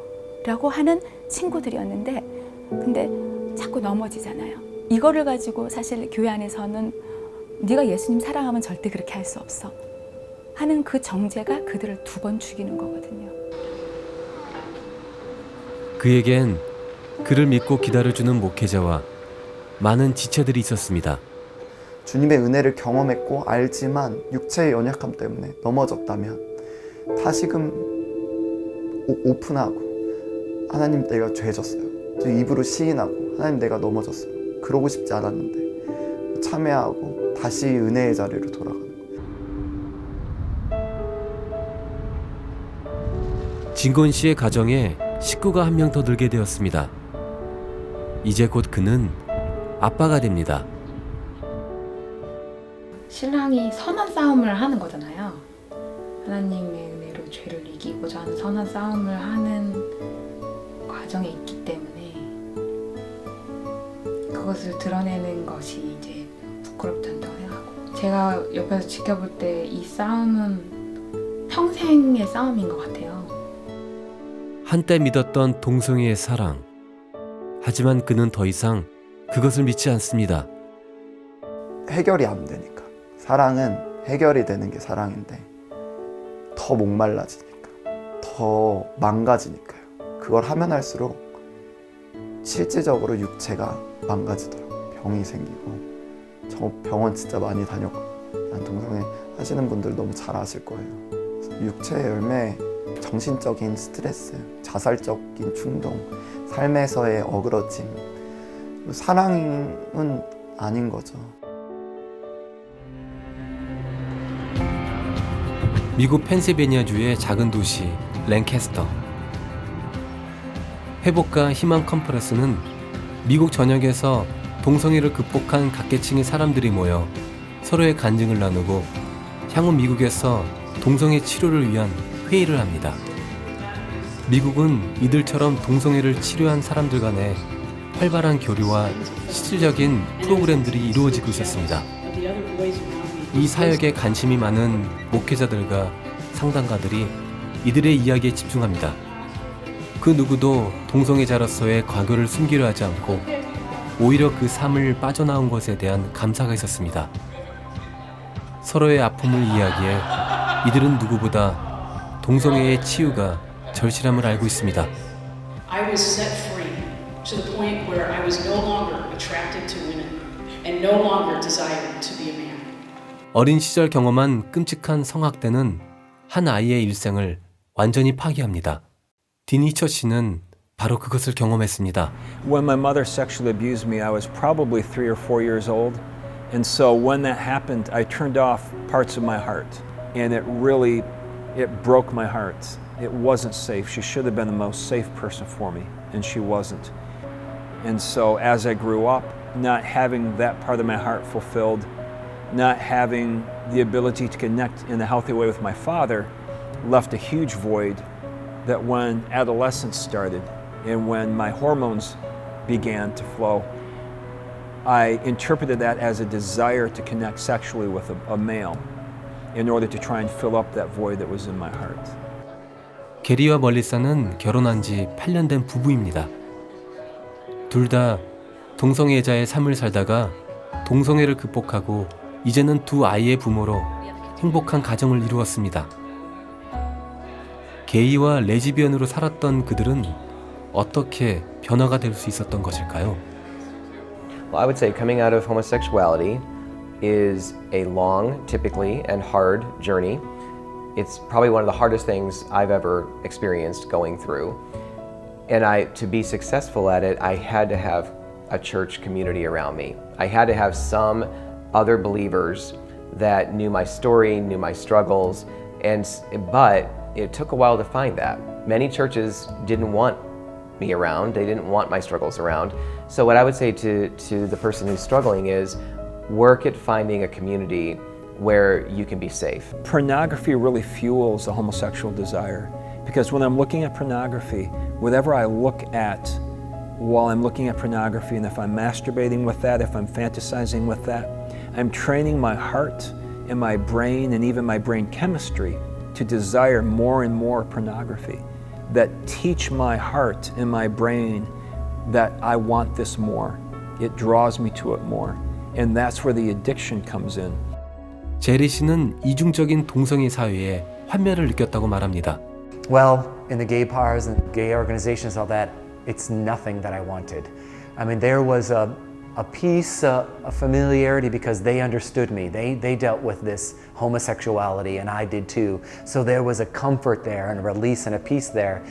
라고 하는 친구들이었는데 근데 자꾸 넘어지잖아요. 이거를 가지고 사실 교회 안에서는 네가 예수님 사랑하면 절대 그렇게 할 수 없어 하는 그 정죄가 그들을 2번 죽이는 거거든요. 그에겐 그를 믿고 기다려주는 목회자와 많은 지체들이 있었습니다. 주님의 은혜를 경험했고 알지만 육체의 연약함 때문에 넘어졌다면 다시금 오픈하고 하나님 내가 죄졌어요. 입으로 시인하고 하나님 내가 넘어졌어요. 그러고 싶지 않았는데 참회하고 다시 은혜의 자리로 돌아가는 거예요. 진건 씨의 가정에 식구가 한 명 더 늘게 되었습니다. 이제 곧 그는 아빠가 됩니다. 신랑이 선한 싸움을 하는 거잖아요. 하나님의 은혜로 죄를 이기고자 하는 선한 싸움을 하는 과정에 있기 때문에 그것을 드러내는 것이 이제 부끄럽다고 생각하고 제가 옆에서 지켜볼 때 이 싸움은 평생의 싸움인 것 같아요. 한때 믿었던 동성애의 사랑. 하지만 그는 더 이상 그것을 믿지 않습니다. 해결이 안 되니까. 사랑은 해결이 되는 게 사랑인데 더 목말라지니까, 더 망가지니까요. 그걸 하면 할수록 실질적으로 육체가 망가지더라고요. 병이 생기고. 저 병원 진짜 많이 다녔거든요. 난 동성애 하시는 분들 너무 잘 아실 거예요. 그래서 육체의 열매, 정신적인 스트레스, 자살적인 충동, 삶에서의 어그러짐, 사랑은 아닌 거죠. 미국 펜실베니아주의 작은 도시 랭캐스터. 회복과 희망 컨퍼런스는 미국 전역에서 동성애를 극복한 각계층의 사람들이 모여 서로의 간증을 나누고 향후 미국에서 동성애 치료를 위한 회의를 합니다. 미국은 이들처럼 동성애를 치료한 사람들 간의 활발한 교류와 실질적인 프로그램들이 이루어지고 있었습니다. 이 사역에 관심이 많은 목회자들과 상담가들이 이들의 이야기에 집중합니다. 그 누구도 동성애자로서의 과거를 숨기려 하지 않고 오히려 그 삶을 빠져나온 것에 대한 감사가 있었습니다. 서로의 아픔을 이야기해 이들은 누구보다 동성애의 치유가 절실함을 알고 있습니다. I was set free to the point where I was no longer attracted to women and no longer desired to be a man. 어린 시절 경험한 끔찍한 성학대는 한 아이의 일생을 완전히 파괴합니다. 디니처 씨는 바로 그것을 경험했습니다. When my mother sexually abused me, I was probably 3 or 4 years old. And so when that happened, I turned off parts of my heart. And it broke my heart. It wasn't safe. She should have been the most safe person for me, and she wasn't. And so as I grew up, not having that part of my heart fulfilled, not having the ability to connect in a healthy way with my father, left a huge void that when adolescence started and when my hormones began to flow, I interpreted that as a desire to connect sexually with a male in order to try and fill up that void that was in my heart. 게리와 멀리사는 결혼한 지 8년 된 부부입니다. 둘 다 동성애자의 삶을 살다가 동성애를 극복하고 이제는 2 아이의 부모로 행복한 가정을 이루었습니다. 게이와 레즈비언으로 살았던 그들은 어떻게 변화가 될 수 있었던 것일까요? Well, I would say coming out of homosexuality is a long, typically, and hard journey. It's probably one of the hardest things I've ever experienced going through. And to be successful at it, I had to have a church community around me. I had to have some other believers that knew my story, knew my struggles, but it took a while to find that. Many churches didn't want me around, they didn't want my struggles around. So what I would say to the person who's struggling is work at finding a community where you can be safe. Pornography really fuels the homosexual desire, because when I'm looking at pornography, whatever I look at while I'm looking at pornography, and if I'm masturbating with that, if I'm fantasizing with that, I'm training my heart and my brain and even my brain chemistry to desire more and more pornography that teach my heart and my brain that I want this more. It draws me to it more. And that's where the addiction comes in. 제리 씨는 이중적인 동성애 사회에 환멸을 느꼈다고 말합니다. Well, in the gay bars and gay organizations, all that, it's nothing that I wanted. I mean, there was a peace, a familiarity, because they understood me. They dealt with this homosexuality, and I did too. So there was a comfort there and a release and a peace there.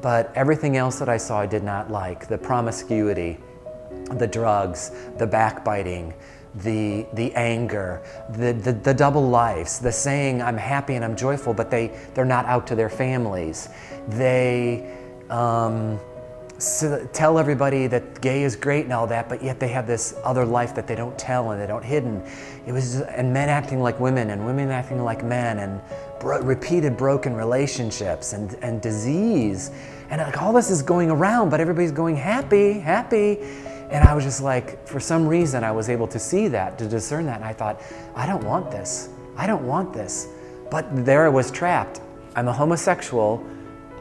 But everything else that I saw I did not like. The promiscuity, the drugs, the backbiting, the anger, the double lives, the saying I'm happy and I'm joyful, but they're not out to their families. They tell everybody that gay is great and all that, but yet they have this other life that they don't tell and they don't hidden. It was and men acting like women and women acting like men, and repeated broken relationships and disease, and like all this is going around, but everybody's going happy. And I was just like, for some reason, I was able to see that, to discern that, and I thought, I don't want this. I don't want this. But there I was trapped. I'm a homosexual.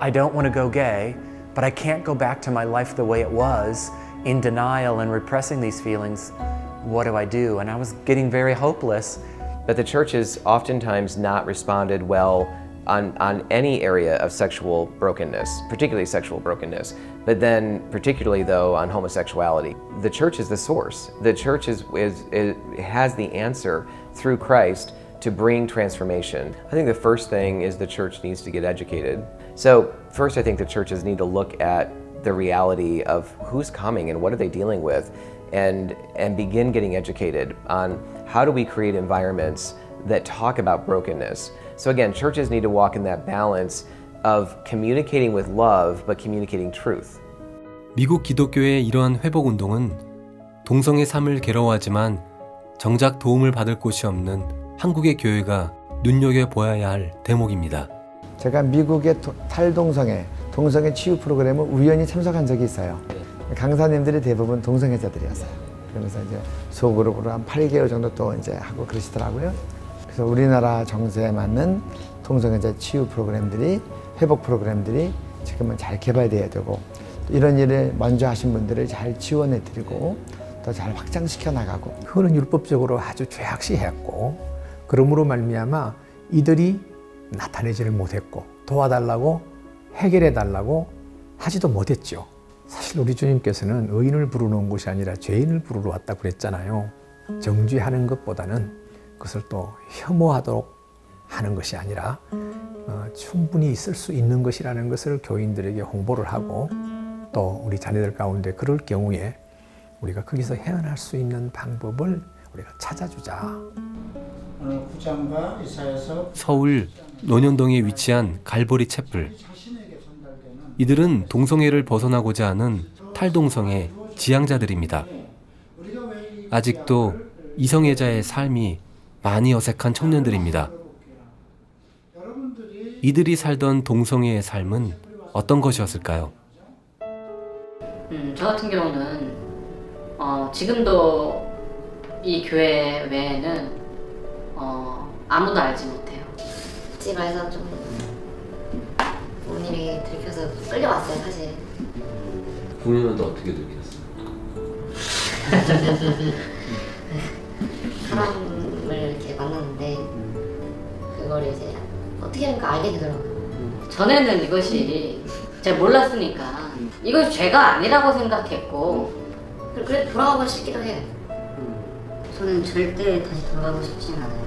I don't want to go gay, but I can't go back to my life the way it was, in denial and repressing these feelings. What do I do? And I was getting very hopeless. But the church has oftentimes not responded well on any area of sexual brokenness, particularly sexual brokenness, but then particularly though on homosexuality. The church is the source. The church has the answer through Christ to bring transformation. I think the first thing is the church needs to get educated. So first I think the churches need to look at the reality of who's coming and what are they dealing with, and begin getting educated on how do we create environments that talk about brokenness. So again, churches need to walk in that balance of communicating with love, but communicating truth. 미국 기독교의 이러한 회복 운동은 동성애 삶을 괴로워하지만 정작 도움을 받을 곳이 없는 한국의 교회가 눈여겨보아야 할 대목입니다. 제가 미국의 탈동성애, 동성애 치유 프로그램을 우연히 참석한 적이 있어요. 강사님들이 대부분 동성애자들이었어요. 그러면서 이제 소그룹으로 한 8개월 정도 또 이제 하고 그러시더라고요. 그래서 우리나라 정서에 맞는 동성애자 치유 프로그램들이, 회복 프로그램들이 지금은 잘 개발돼야 되고, 이런 일을 먼저 하신 분들을 잘 지원해 드리고 더 잘 확장시켜 나가고. 그거는 율법적으로 아주 죄악시했고, 그러므로 말미암아 이들이 나타내지를 못했고, 도와달라고 해결해 달라고 하지도 못했죠. 사실 우리 주님께서는 의인을 부르는 곳이 아니라 죄인을 부르러 왔다고 그랬잖아요. 정죄하는 것보다는 그것을 또 혐오하도록 하는 것이 아니라 충분히 있을 수 있는 것이라는 것을 교인들에게 홍보를 하고, 또 우리 자녀들 가운데 그럴 경우에 우리가 거기서 헤어날 수 있는 방법을 우리가 찾아주자. 구장과 이사에서 서울 논현동에 위치한 갈보리 채플. 이들은 동성애를 벗어나고자 하는 탈동성애 지향자들입니다. 아직도 이성애자의 삶이 많이 어색한 청년들입니다. 이들이 살던 동성애의 삶은 어떤 것이었을까요? 저 같은 경우는 지금도 이 교회 외에는 아무도 알지 못해요. 집에서 좀 부모님이 들켜서 끌려왔어요, 사실. 부모님은 어떻게 들켰어요? 사람을 이렇게 만났는데 그걸 이제 어떻게 하니까 알게 되더라고요. 전에는 이것이 잘 몰랐으니까 이건 죄가 아니라고 생각했고 그래 돌아가고 싶기도 해요. 저는 절대 다시 돌아가고 싶지는 않아요.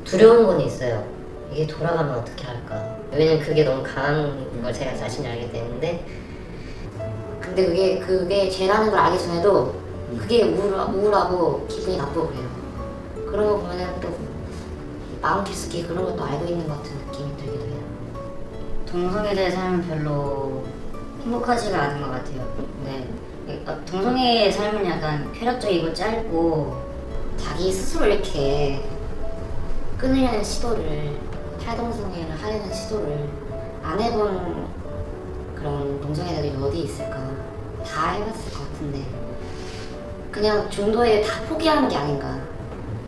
두려운 건 있어요. 이게 돌아가면 어떻게 할까. 왜냐면 그게 너무 강한 걸 제가 자신이 알게 됐는데 근데 그게 죄라는 걸 알기 전에도 그게 우울하고 기분이 나쁘고 그래요. 그런 거 보면 또 마음 깊숙이 그런 것도 알고 있는 것 같은 느낌이 들기도 해요. 동성애자의 삶은 별로 행복하지가 않은 것 같아요. 네. 동성애의 삶은 약간 쾌락적이고 짧고 자기 스스로 이렇게 끊으려는 시도를 탈동성애를 하려는 시도를 안 해본 그런 동성애자들이 어디 있을까. 다 해봤을 것 같은데 그냥 중도에 다 포기하는 게 아닌가.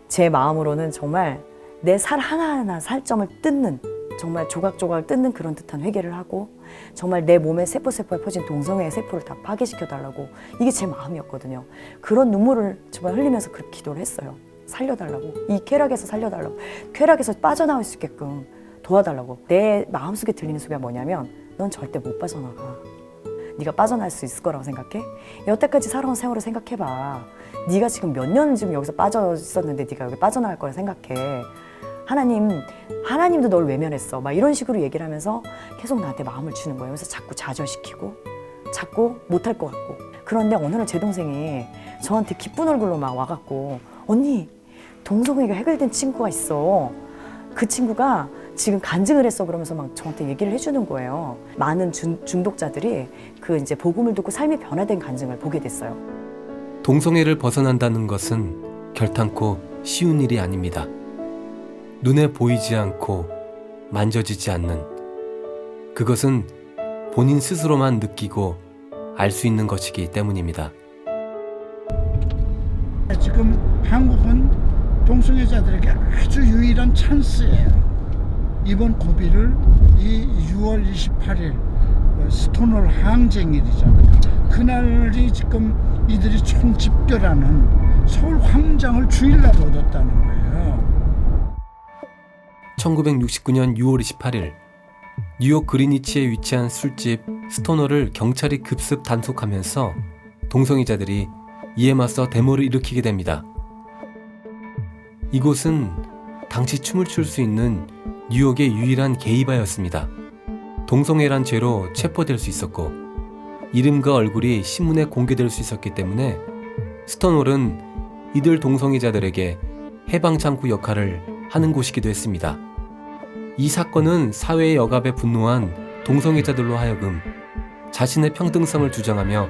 제 마음으로는 정말 내 살 하나하나 살점을 뜯는, 정말 조각조각 뜯는 그런 듯한 회개를 하고 정말 내 몸에 세포에 퍼진 동성애의 세포를 다 파괴시켜달라고, 이게 제 마음이었거든요. 그런 눈물을 정말 흘리면서 그렇게 기도를 했어요. 살려달라고, 이 쾌락에서 살려달라고, 쾌락에서 빠져나올 수 있게끔 도와달라고. 내 마음속에 들리는 소리가 뭐냐면 넌 절대 못 빠져나가. 네가 빠져나갈 수 있을 거라고 생각해? 여태까지 살아온 세월을 생각해봐. 네가 지금 몇 년 지금 여기서 빠져 있었는데 네가 여기 빠져나갈 거라 생각해. 하나님도 널 외면했어. 막 이런 식으로 얘기를 하면서 계속 나한테 마음을 주는 거예요. 그래서 자꾸 좌절시키고 자꾸 못할 것 같고. 그런데 어느 날 제 동생이 저한테 기쁜 얼굴로 막 와갖고 언니, 동성애가 해결된 친구가 있어. 그 친구가 지금 간증을 했어. 그러면서 막 저한테 얘기를 해주는 거예요. 많은 중독자들이 그 이제 복음을 듣고 삶이 변화된 간증을 보게 됐어요. 동성애를 벗어난다는 것은 결탄코 쉬운 일이 아닙니다. 눈에 보이지 않고 만져지지 않는, 그것은 본인 스스로만 느끼고 알 수 있는 것이기 때문입니다. 지금 한국은 동성애자들에게 아주 유일한 찬스예요. 이번 고비를 이 6월 28일 스톤홀 항쟁일이잖아요. 그날이 지금 이들이 총집결하는 서울 광장을 주일날 얻었다는 거예요. 1969년 6월 28일 뉴욕 그리니치에 위치한 술집 스톤홀을 경찰이 급습 단속하면서 동성애자들이 이에 맞서 데모를 일으키게 됩니다. 이곳은 당시 춤을 출 수 있는 뉴욕의 유일한 게이바였습니다. 동성애란 죄로 체포될 수 있었고 이름과 얼굴이 신문에 공개될 수 있었기 때문에 스톤홀은 이들 동성애자들에게 해방창구 역할을 하는 곳이기도 했습니다. 이 사건은 사회의 억압에 분노한 동성애자들로 하여금 자신의 평등성을 주장하며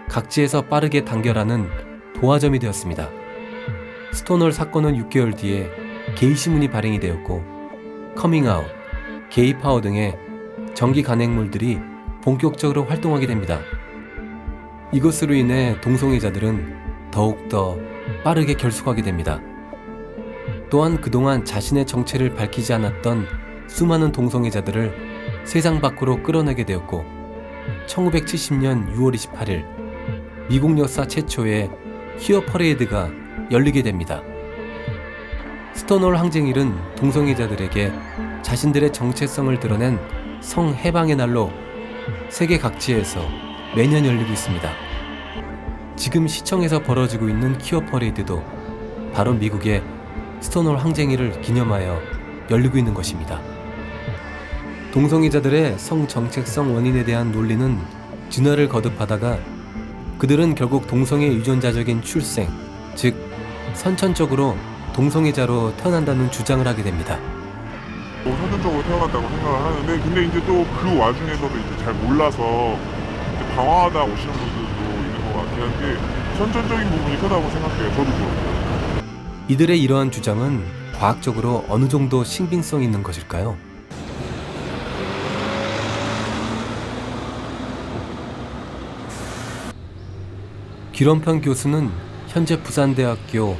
각지에서 빠르게 단결하는 도화점이 되었습니다. 스톤홀 사건은 6개월 뒤에 게이신문이 발행이 되었고 커밍아웃, 게이파워 등의 정기 간행물들이 본격적으로 활동하게 됩니다. 이것으로 인해 동성애자들은 더욱더 빠르게 결속하게 됩니다. 또한 그동안 자신의 정체를 밝히지 않았던 수많은 동성애자들을 세상 밖으로 끌어내게 되었고 1970년 6월 28일 미국 역사 최초의 퀴어 퍼레이드가 열리게 됩니다. 스톤홀 항쟁일은 동성애자들에게 자신들의 정체성을 드러낸 성해방의 날로 세계 각지에서 매년 열리고 있습니다. 지금 시청에서 벌어지고 있는 퀴어 퍼레이드도 바로 미국의 스톤홀 항쟁일을 기념하여 열리고 있는 것입니다. 동성애자들의 성정체성 원인에 대한 논리는 진화를 거듭하다가 그들은 결국 동성애 유전자적인 출생, 즉 선천적으로 동성애자로 태어난다는 주장을 하게 됩니다. 선천적으로 태어났다고 생각을 하는데 근데 이제 또 그 와중에서도 이제 잘 몰라서 이제 방황하다 오시는 분들도 있는 것 같긴 한데 선천적인 부분이 크다고 생각해요. 저도 그렇고. 이들의 이러한 주장은 과학적으로 어느 정도 신빙성이 있는 것일까요? 기런편 교수는 현재 부산대학교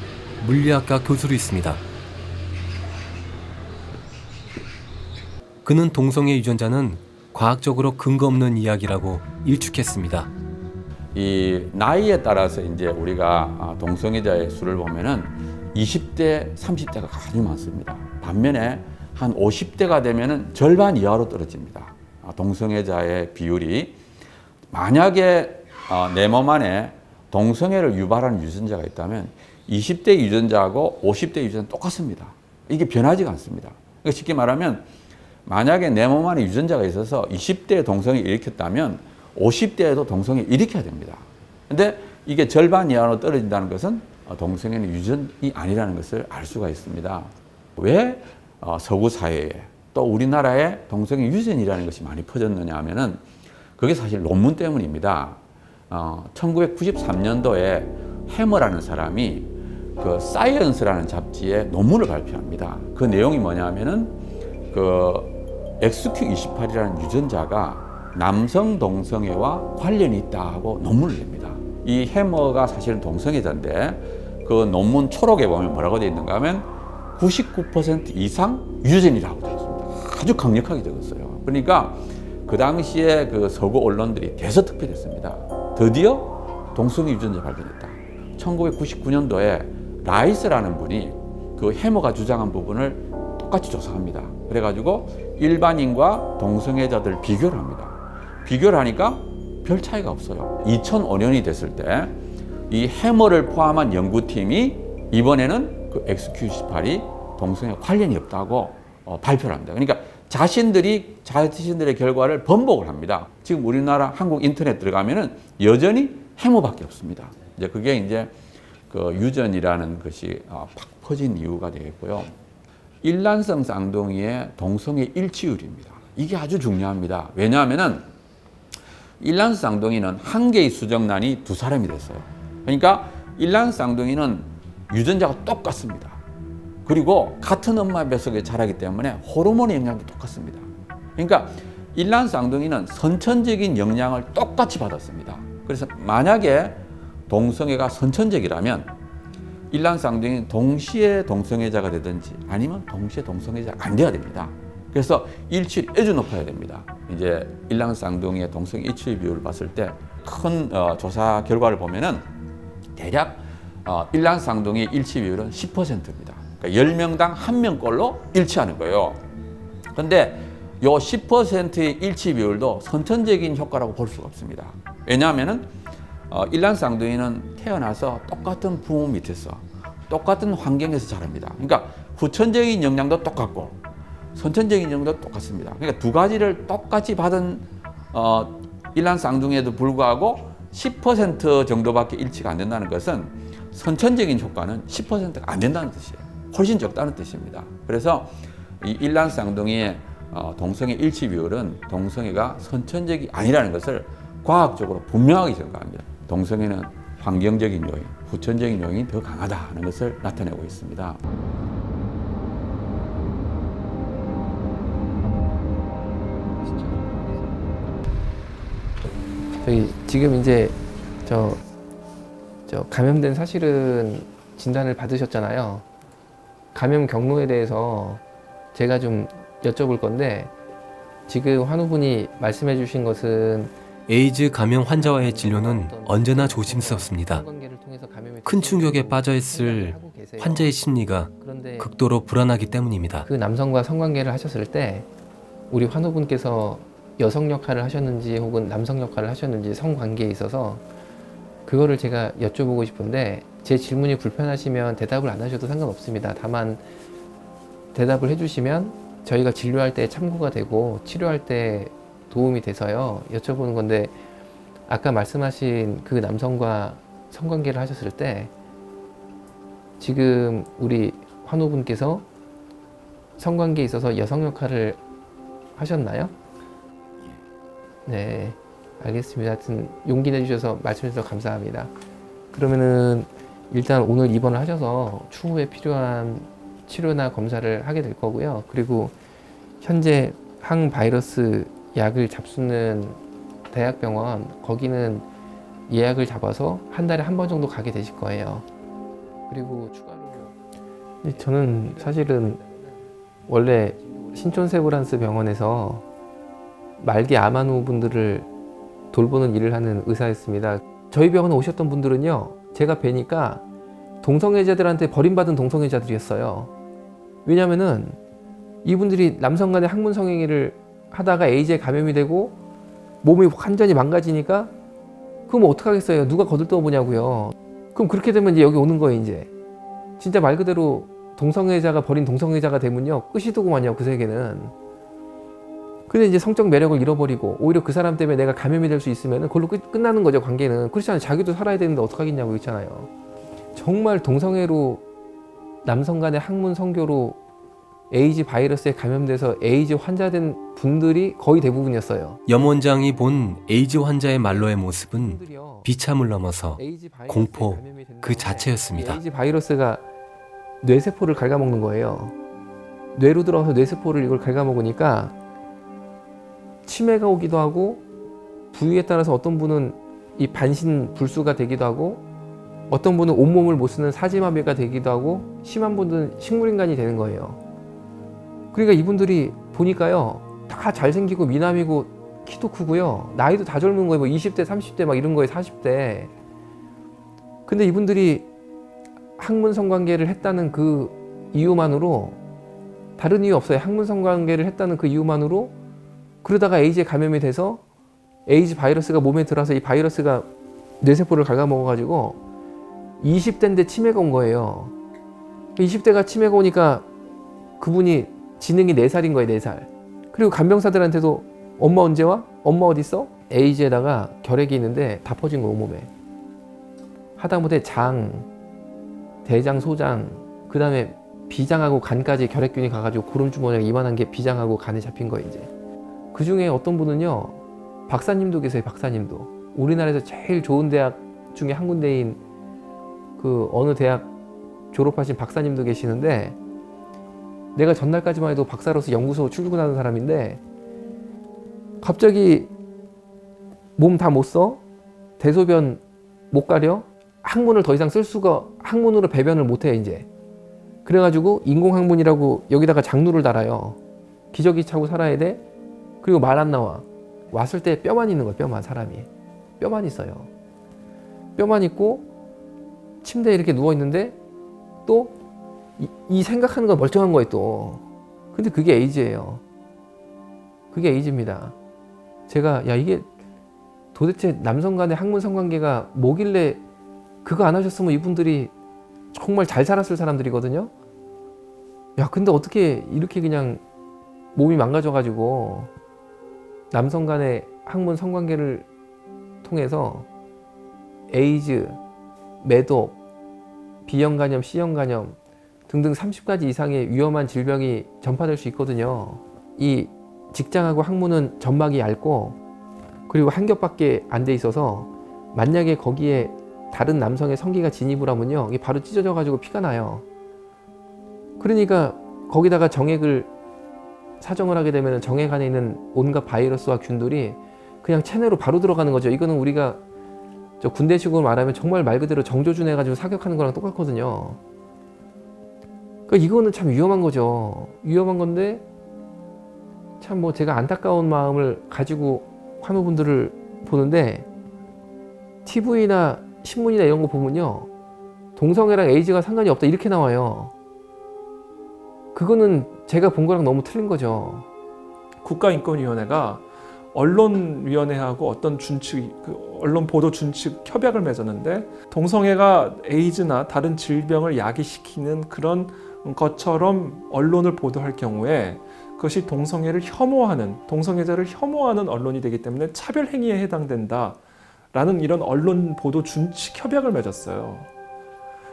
물리학과 교수로 있습니다. 그는 동성애 유전자는 과학적으로 근거 없는 이야기라고 일축했습니다. 이 나이에 따라서 이제 우리가 동성애자의 수를 보면은 20대, 30대가 아주 많습니다. 반면에 한 50대가 되면은 절반 이하로 떨어집니다. 동성애자의 비율이 만약에 내 몸 안에 동성애를 유발하는 유전자가 있다면 20대 유전자하고 50대 유전자는 똑같습니다. 이게 변하지가 않습니다. 그러니까 쉽게 말하면 만약에 내 몸 안에 유전자가 있어서 20대에 동성애를 일으켰다면 50대에도 동성애를 일으켜야 됩니다. 근데 이게 절반 이하로 떨어진다는 것은 동성애는 유전이 아니라는 것을 알 수가 있습니다. 왜 서구 사회에 또 우리나라에 동성애 유전이라는 것이 많이 퍼졌느냐 하면은 그게 사실 논문 때문입니다. 1993년도에 해머라는 사람이 그 사이언스라는 잡지에 논문을 발표합니다. 그 내용이 뭐냐면은 그 XQ28이라는 유전자가 남성 동성애와 관련이 있다 하고 논문을 냅니다. 이 해머가 사실은 동성애자인데 그 논문 초록에 보면 뭐라고 되어 있는가 하면 99% 이상 유전이라고 되어 있습니다. 아주 강력하게 적었어요. 그러니까 그 당시에 그 서구 언론들이 대서특필했습니다. 드디어 동성애 유전자 발견했다. 1999년도에 라이스라는 분이 그 해머가 주장한 부분을 똑같이 조사합니다. 그래가지고 일반인과 동성애자들 비교를 합니다. 비교를 하니까 별 차이가 없어요. 2005년이 됐을 때 이 해머를 포함한 연구팀이 이번에는 그 XQ28이 동성애 관련이 없다고 발표를 합니다. 그러니까 자신들의 결과를 번복을 합니다. 지금 우리나라 한국 인터넷 들어가면은 여전히 해머밖에 없습니다. 이제 그게 이제 그 유전이라는 것이 팍 퍼진 이유가 되겠고요. 일란성 쌍둥이의 동성애 일치율입니다. 이게 아주 중요합니다. 왜냐하면은 일란성 쌍둥이는 한 개의 수정란이 두 사람이 됐어요. 그러니까 일란성 쌍둥이는 유전자가 똑같습니다. 그리고 같은 엄마 뱃속에 자라기 때문에 호르몬의 영향도 똑같습니다. 그러니까 일란성 쌍둥이는 선천적인 영향을 똑같이 받았습니다. 그래서 만약에 동성애가 선천적이라면 일란성 쌍둥이는 동시에 동성애자가 되든지 아니면 동시에 동성애자가 안 돼야 됩니다. 그래서 일치율이 아주 높아야 됩니다. 이제 일란성 쌍둥이의 동성애 일치율 비율을 봤을 때 큰 조사 결과를 보면은 대략 일란성 쌍둥이의 일치 비율은 10%입니다. 그러니까 10명당 1명꼴로 일치하는 거예요. 근데 이 10%의 일치 비율도 선천적인 효과라고 볼 수가 없습니다. 왜냐하면은 일란성 쌍둥이는 태어나서 똑같은 부모 밑에서 똑같은 환경에서 자랍니다. 그러니까 후천적인 영향도 똑같고 선천적인 영향도 똑같습니다. 그러니까 두 가지를 똑같이 받은 일란성 쌍둥이에도 불구하고 10% 정도밖에 일치가 안 된다는 것은 선천적인 효과는 10%가 안 된다는 뜻이에요. 훨씬 적다는 뜻입니다. 그래서 이 일란성 쌍둥이의 동성애 일치 비율은 동성애가 선천적이 아니라는 것을 과학적으로 분명하게 증거합니다. 동성애는 환경적인 요인, 후천적인 요인이 더 강하다는 것을 나타내고 있습니다. 저희 지금 이제 저 감염된 사실은 진단을 받으셨잖아요. 감염 경로에 대해서 제가 좀 여쭤볼 건데 지금 환우분이 말씀해 주신 것은 에이즈 감염 환자와의 진료는 언제나 조심스럽습니다. 큰 충격에 빠져 있을 환자의 심리가 극도로 불안하기 때문입니다. 그 남성과 성관계를 하셨을 때 우리 환우분께서 여성 역할을 하셨는지 혹은 남성 역할을 하셨는지 성관계에 있어서 그거를 제가 여쭤보고 싶은데 제 질문이 불편하시면 대답을 안 하셔도 상관없습니다. 다만 대답을 해주시면 저희가 진료할 때 참고가 되고 치료할 때 도움이 돼서요 여쭤보는 건데 아까 말씀하신 그 남성과 성관계를 하셨을 때 지금 우리 환우분께서 성관계에 있어서 여성 역할을 하셨나요? 네, 알겠습니다. 하여튼 용기 내주셔서 말씀해 주셔서 감사합니다. 그러면은 일단 오늘 입원을 하셔서 추후에 필요한 치료나 검사를 하게 될 거고요. 그리고 현재 항바이러스 약을 잡수는 대학병원 거기는 예약을 잡아서 한 달에 한 번 정도 가게 되실 거예요. 그리고 추가로 저는 사실은 원래 신촌세브란스 병원에서 말기 암환우 분들을 돌보는 일을 하는 의사였습니다. 저희 병원에 오셨던 분들은요 제가 뵈니까 동성애자들한테 버림받은 동성애자들이었어요. 왜냐면은 이분들이 남성 간의 학문 성행위를 하다가 에이즈에 감염이 되고 몸이 완전히 망가지니까 그럼 어떡하겠어요? 누가 거들떠보냐고요. 그럼 그렇게 되면 이제 여기 오는 거예요, 이제. 진짜 말 그대로 동성애자가 버린 동성애자가 되면요, 끝이 도구만요, 그 세계는. 근데 이제 성적 매력을 잃어버리고 오히려 그 사람 때문에 내가 감염이 될 수 있으면 그걸로 끝나는 거죠, 관계는. 그렇지 않아요. 자기도 살아야 되는데 어떡하겠냐고 있잖아요. 정말 동성애로 남성 간의 학문 성교로 에이즈 바이러스에 감염돼서 에이즈 환자된 분들이 거의 대부분이었어요. 염 원장이 본 에이즈 환자의 말로의 모습은 비참을 넘어서 공포 그 자체였습니다. 에이즈 바이러스가 뇌세포를 갉아먹는 거예요. 뇌로 들어가서 뇌세포를 이걸 갉아먹으니까 치매가 오기도 하고 부위에 따라서 어떤 분은 이 반신 불수가 되기도 하고 어떤 분은 온몸을 못 쓰는 사지마비가 되기도 하고 심한 분들은 식물인간이 되는 거예요. 그러니까 이분들이 보니까요, 다 잘생기고 미남이고 키도 크고요, 나이도 다 젊은 거예요. 뭐 20대 30대 막 이런 거예요. 40대. 근데 이분들이 학문 성관계를 했다는 그 이유만으로, 다른 이유 없어요. 학문 성관계를 했다는 그 이유만으로 그러다가 에이즈에 감염이 돼서 에이즈 바이러스가 몸에 들어와서 이 바이러스가 뇌세포를 갉아먹어가지고 20대인데 치매가 온 거예요. 20대가 치매가 오니까 그분이 지능이 4살인 거예요, 4살. 그리고 간병사들한테도 엄마 언제 와? 엄마 어디 있어? 에이즈에다가 결핵이 있는데 다 퍼진 거예요, 온몸에. 하다못해 장, 대장, 소장, 그 다음에 비장하고 간까지 결핵균이 가가지고 고름주머니가 이만한 게 비장하고 간에 잡힌 거예요, 이제. 그 중에 어떤 분은요, 박사님도 계세요, 박사님도. 우리나라에서 제일 좋은 대학 중에 한 군데인 그 어느 대학 졸업하신 박사님도 계시는데, 내가 전날까지만 해도 박사로서 연구소 출근하는 사람인데 갑자기 몸 다 못 써? 대소변 못 가려? 학문을 더 이상 쓸 수가, 학문으로 배변을 못 해, 이제. 그래가지고 인공학문이라고 여기다가 장르를 달아요. 기저귀 차고 살아야 돼? 그리고 말 안 나와. 왔을 때 뼈만 있는 거예요, 뼈만. 사람이. 뼈만 있어요. 뼈만 있고 침대에 이렇게 누워있는데 또 이 생각하는 건 멀쩡한 거예요, 또. 근데 그게 에이즈예요. 그게 에이즈입니다. 제가, 야, 이게 도대체 남성 간의 학문 성관계가 뭐길래 그거 안 하셨으면 이분들이 정말 잘 살았을 사람들이거든요. 야, 근데 어떻게 이렇게 그냥 몸이 망가져가지고 남성 간의 학문 성관계를 통해서 에이즈, 매독, B형 간염, C형 간염 등등 30가지 이상의 위험한 질병이 전파될 수 있거든요. 이 직장하고 학문은 점막이 얇고 그리고 한 겹밖에 안 돼 있어서 만약에 거기에 다른 남성의 성기가 진입을 하면요, 이게 바로 찢어져 가지고 피가 나요. 그러니까 거기다가 정액을 사정을 하게 되면 정액 안에 있는 온갖 바이러스와 균들이 그냥 체내로 바로 들어가는 거죠. 이거는 우리가 저 군대식으로 말하면 정말 말 그대로 정조준 해가지고 사격하는 거랑 똑같거든요. 그러니까 이거는 참 위험한 거죠. 위험한 건데 참 뭐 제가 안타까운 마음을 가지고 환우분들을 보는데 TV나 신문이나 이런 거 보면요, 동성애랑 에이즈가 상관이 없다 이렇게 나와요. 그거는 제가 본 거랑 너무 틀린 거죠. 국가인권위원회가 언론위원회하고 어떤 준칙, 언론 보도 준칙 협약을 맺었는데 동성애가 에이즈나 다른 질병을 야기시키는 그런 것처럼 언론을 보도할 경우에 그것이 동성애를 혐오하는, 동성애자를 혐오하는 언론이 되기 때문에 차별 행위에 해당된다라는 이런 언론 보도 준칙 협약을 맺었어요.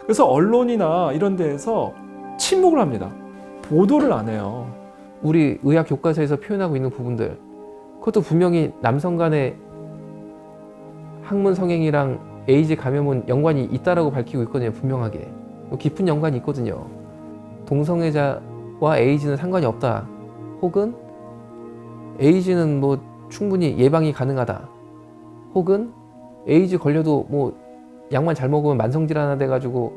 그래서 언론이나 이런 데에서 침묵을 합니다. 보도를 안 해요. 우리 의학 교과서에서 표현하고 있는 부분들, 그것도 분명히 남성 간의 학문 성행위랑 에이즈 감염은 연관이 있다라고 밝히고 있거든요. 분명하게. 깊은 연관이 있거든요. 동성애자와 에이즈는 상관이 없다. 혹은 에이즈는 뭐 충분히 예방이 가능하다. 혹은 에이즈 걸려도 뭐 약만 잘 먹으면 만성질환 돼가지고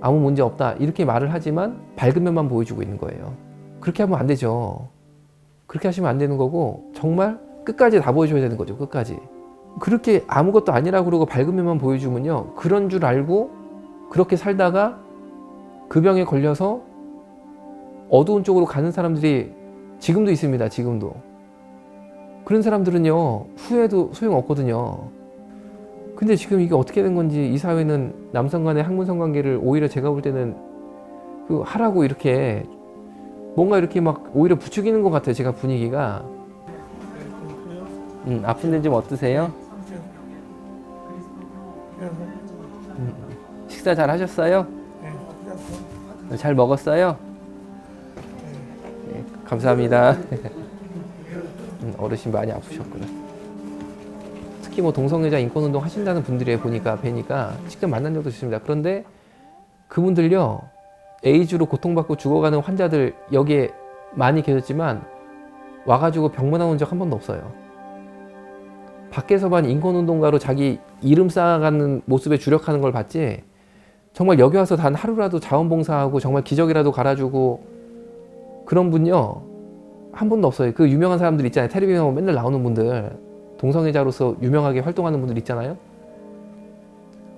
아무 문제 없다. 이렇게 말을 하지만 밝은 면만 보여주고 있는 거예요. 그렇게 하면 안 되죠. 그렇게 하시면 안 되는 거고 정말 끝까지 다 보여줘야 되는 거죠. 끝까지. 그렇게 아무것도 아니라고 그러고 밝은 면만 보여주면요, 그런 줄 알고 그렇게 살다가 그 병에 걸려서 어두운 쪽으로 가는 사람들이 지금도 있습니다. 지금도. 그런 사람들은요 후회도 소용없거든요. 근데 지금 이게 어떻게 된 건지 이 사회는 남성 간의 학문 성관계를 오히려 제가 볼 때는 그 하라고 이렇게 뭔가 이렇게 막 오히려 부추기는 것 같아요. 제가 분위기가. 아픈 데는 좀 어떠세요? 식사 잘 하셨어요? 잘 먹었어요? 네, 감사합니다. 어르신 많이 아프셨구나. 특히 뭐 동성애자 인권운동 하신다는 분들이 뵈니까 직접 만난 적도 있습니다. 그런데 그분들요 에이즈로 고통받고 죽어가는 환자들 여기에 많이 계셨지만 와가지고 병문안 온 적 한 번도 없어요. 밖에서만 인권운동가로 자기 이름 쌓아가는 모습에 주력하는 걸 봤지 정말 여기 와서 단 하루라도 자원봉사하고 정말 기저귀라도 갈아주고 그런 분요 한 번도 없어요. 그 유명한 사람들 있잖아요. 텔레비전에 맨날 나오는 분들 동성애자로서 유명하게 활동하는 분들 있잖아요.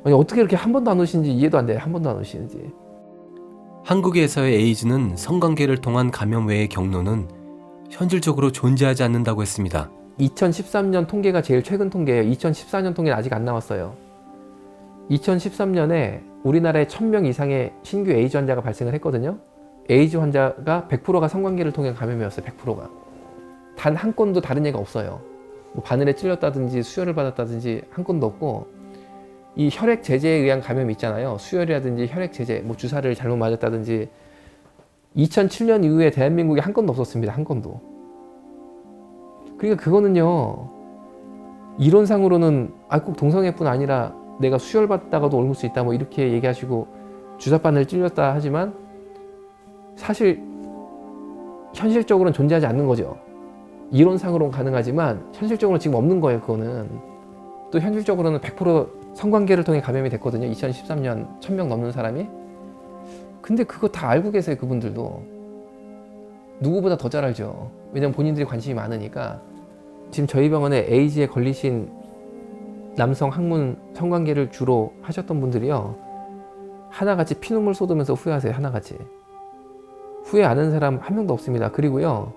아니 어떻게 이렇게 한 번도 안 오시는지 이해도 안 돼요. 한 번도 안 오시는지. 한국에서의 에이즈는 성관계를 통한 감염 외의 경로는 현실적으로 존재하지 않는다고 했습니다. 2013년 통계가 제일 최근 통계예요. 2014년 통계는 아직 안 나왔어요. 2013년에 우리나라에 1000명 이상의 신규 에이즈 환자가 발생을 했거든요. 에이즈 환자가 100%가 성관계를 통한 감염이었어요. 100%가. 단 한 건도 다른 예가 없어요. 뭐 바늘에 찔렸다든지 수혈을 받았다든지 한 건도 없고 이 혈액 제제에 의한 감염이 있잖아요. 수혈이라든지 혈액 제제, 뭐 주사를 잘못 맞았다든지 2007년 이후에 대한민국에 한 건도 없었습니다. 한 건도. 그러니까 그거는요. 이론상으로는 꼭 동성애뿐 아니라 내가 수혈 받다가도 옮을 수 있다 뭐 이렇게 얘기하시고 주사바늘 찔렸다 하지만 사실 현실적으로는 존재하지 않는 거죠. 이론상으로는 가능하지만 현실적으로는 지금 없는 거예요. 그거는. 또 현실적으로는 100% 성관계를 통해 감염이 됐거든요. 2013년 1000명 넘는 사람이. 근데 그거 다 알고 계세요. 그분들도. 누구보다 더 잘 알죠. 왜냐면 본인들이 관심이 많으니까. 지금 저희 병원에 에이즈에 걸리신 남성 학문 성관계를 주로 하셨던 분들이요. 하나같이 피눈물 쏟으면서 후회하세요. 하나같이. 후회 안 하는 사람 한 명도 없습니다. 그리고요.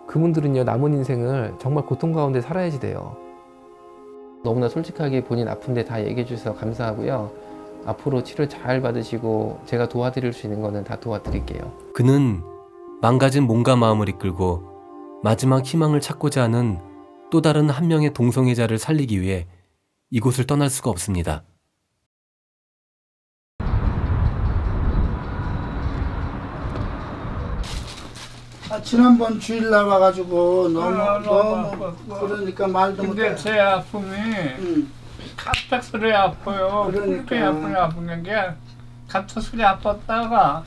그분들은요. 남은 인생을 정말 고통 가운데 살아야지 돼요. 너무나 솔직하게 본인 아픈데 다 얘기해 주셔서 감사하고요. 앞으로 치료 잘 받으시고 제가 도와드릴 수 있는 거는 다 도와드릴게요. 그는 망가진 몸과 마음을 이끌고 마지막 희망을 찾고자 하는 또 다른 한 명의 동성애자를 살리기 위해 이곳을 떠날 수가 없습니다. 지난번 주일날 와가지고 너무 그러니까 말도 못해. 근데 제 아픔이 갑작스레 아파요. 그렇게 아픈 게 갑작스레 아팠다가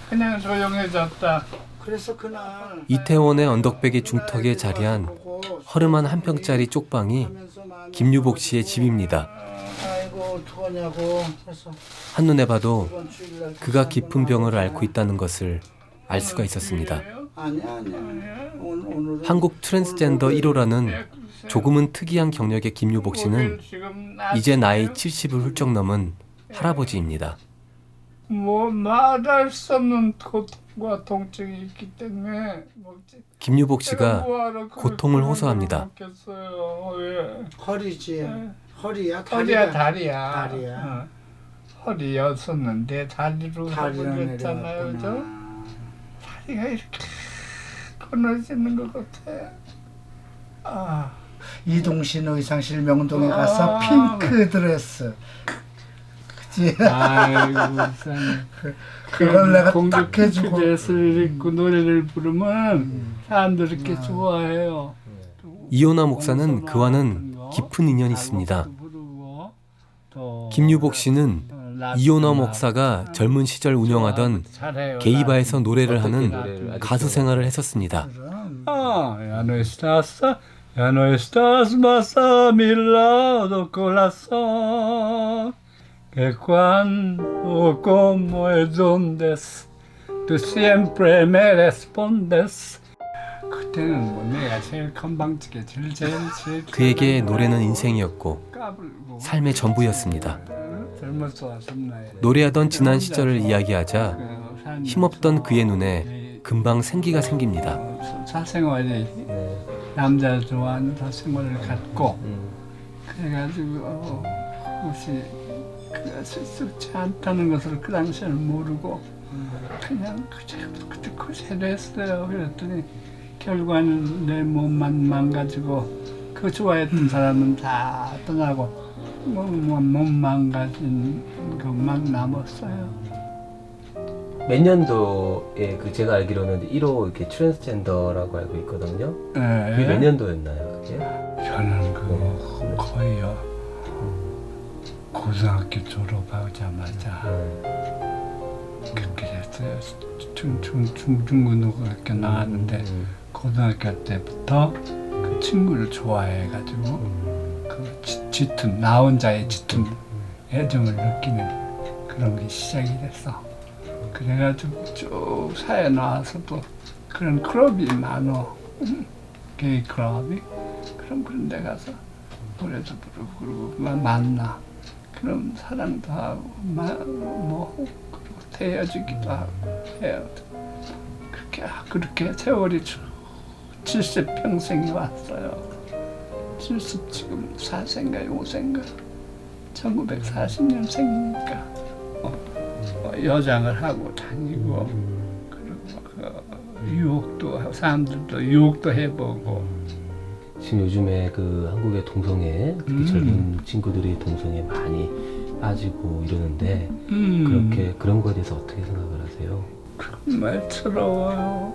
그냥 조용해졌다. 그래서 그날 이태원의 언덕배기 중턱에 자리한 허름한 한 평짜리 쪽방이 김유복 씨의 집입니다. 아이고 어떡하냐고 그래서 한눈에 봐도 그가 깊은 병을 앓고 있다는 것을 알 수가 있었습니다. 아니야. 오늘 한국 트랜스젠더 1호라는 조금은 특이한 경력의 김유복 씨는 이제 나이 70을 훌쩍 넘은 할아버지입니다. 뭐 말할 수 없는 고통과 통증이 있기 때문에 김유복 씨가 고통을 호소합니다. 허리지. 허리야 다리야. 허리였었는데 다리로 해버렸잖아요. 다리가 이렇게 끊어지는 것 같아. 이동신 의상실 명동에 가서 핑크 드레스. 그치? 아이고 그걸 내가 딱 해주고. 드레스를 입고 노래를 부르면 사람들이 이렇게 좋아해요. 이호나 목사는 그와는 깊은 인연이 있습니다. 김유복 씨는 이호나 목사가 젊은 시절 운영하던 게이바에서 노래를 하는 가수 생활을 했었습니다. Ya no estás más a mi lado, corazón, que cuando como es donde tú siempre me respondes. 그때는 뭐 내가 제일 건방지게 제일 그에게 노래는 인생이었고 삶의 전부였습니다. 노래하던 지난 시절을 이야기하자 힘없던 그의 눈에 금방 생기가 생깁니다. 사생활이 남자를 좋아하는 사생활을 갖고 그래가지고 그것이 쑥지 않다는 것을 그 당시에는 모르고 그냥 그대로 했어요. 그랬더니 결과는 내 몸만 망가지고 그 좋아했던 사람은 다 떠나고 몸 망가진 것만 남았어요. 몇 년도에 그 제가 알기로는 1호 이렇게 트랜스젠더라고 알고 있거든요. 네. 그게 몇 년도였나요, 그게? 저는 거의 고등학교 졸업하자마자 그렇게 됐어요. 중고등학교 나왔는데 고등학교 때부터 그 친구를 좋아해가지고 그 짙은 나 혼자의 짙은 애정을 느끼는 그런 게 시작이 됐어. 그래가지고 쭉 사회 나와서도 그런 클럽이 많어. 게이 클럽이. 그런 데 가서 노래도 부르고 그러고 만나. 그럼 사랑도 하고 그리고 헤어지기도 하고 해요. 그렇게 세월이 70평생이 왔어요. 70 지금 4세인가 5세인가 1940년생이니까 여장을 하고 다니고 그리고 유혹도 하고 사람들도 유혹도 해보고. 지금 요즘에 그 한국의 동성애 특히 젊은 친구들이 동성애 많이 빠지고 이러는데 그렇게 그런 거에 대해서 어떻게 생각을 하세요? 정말 서러워요.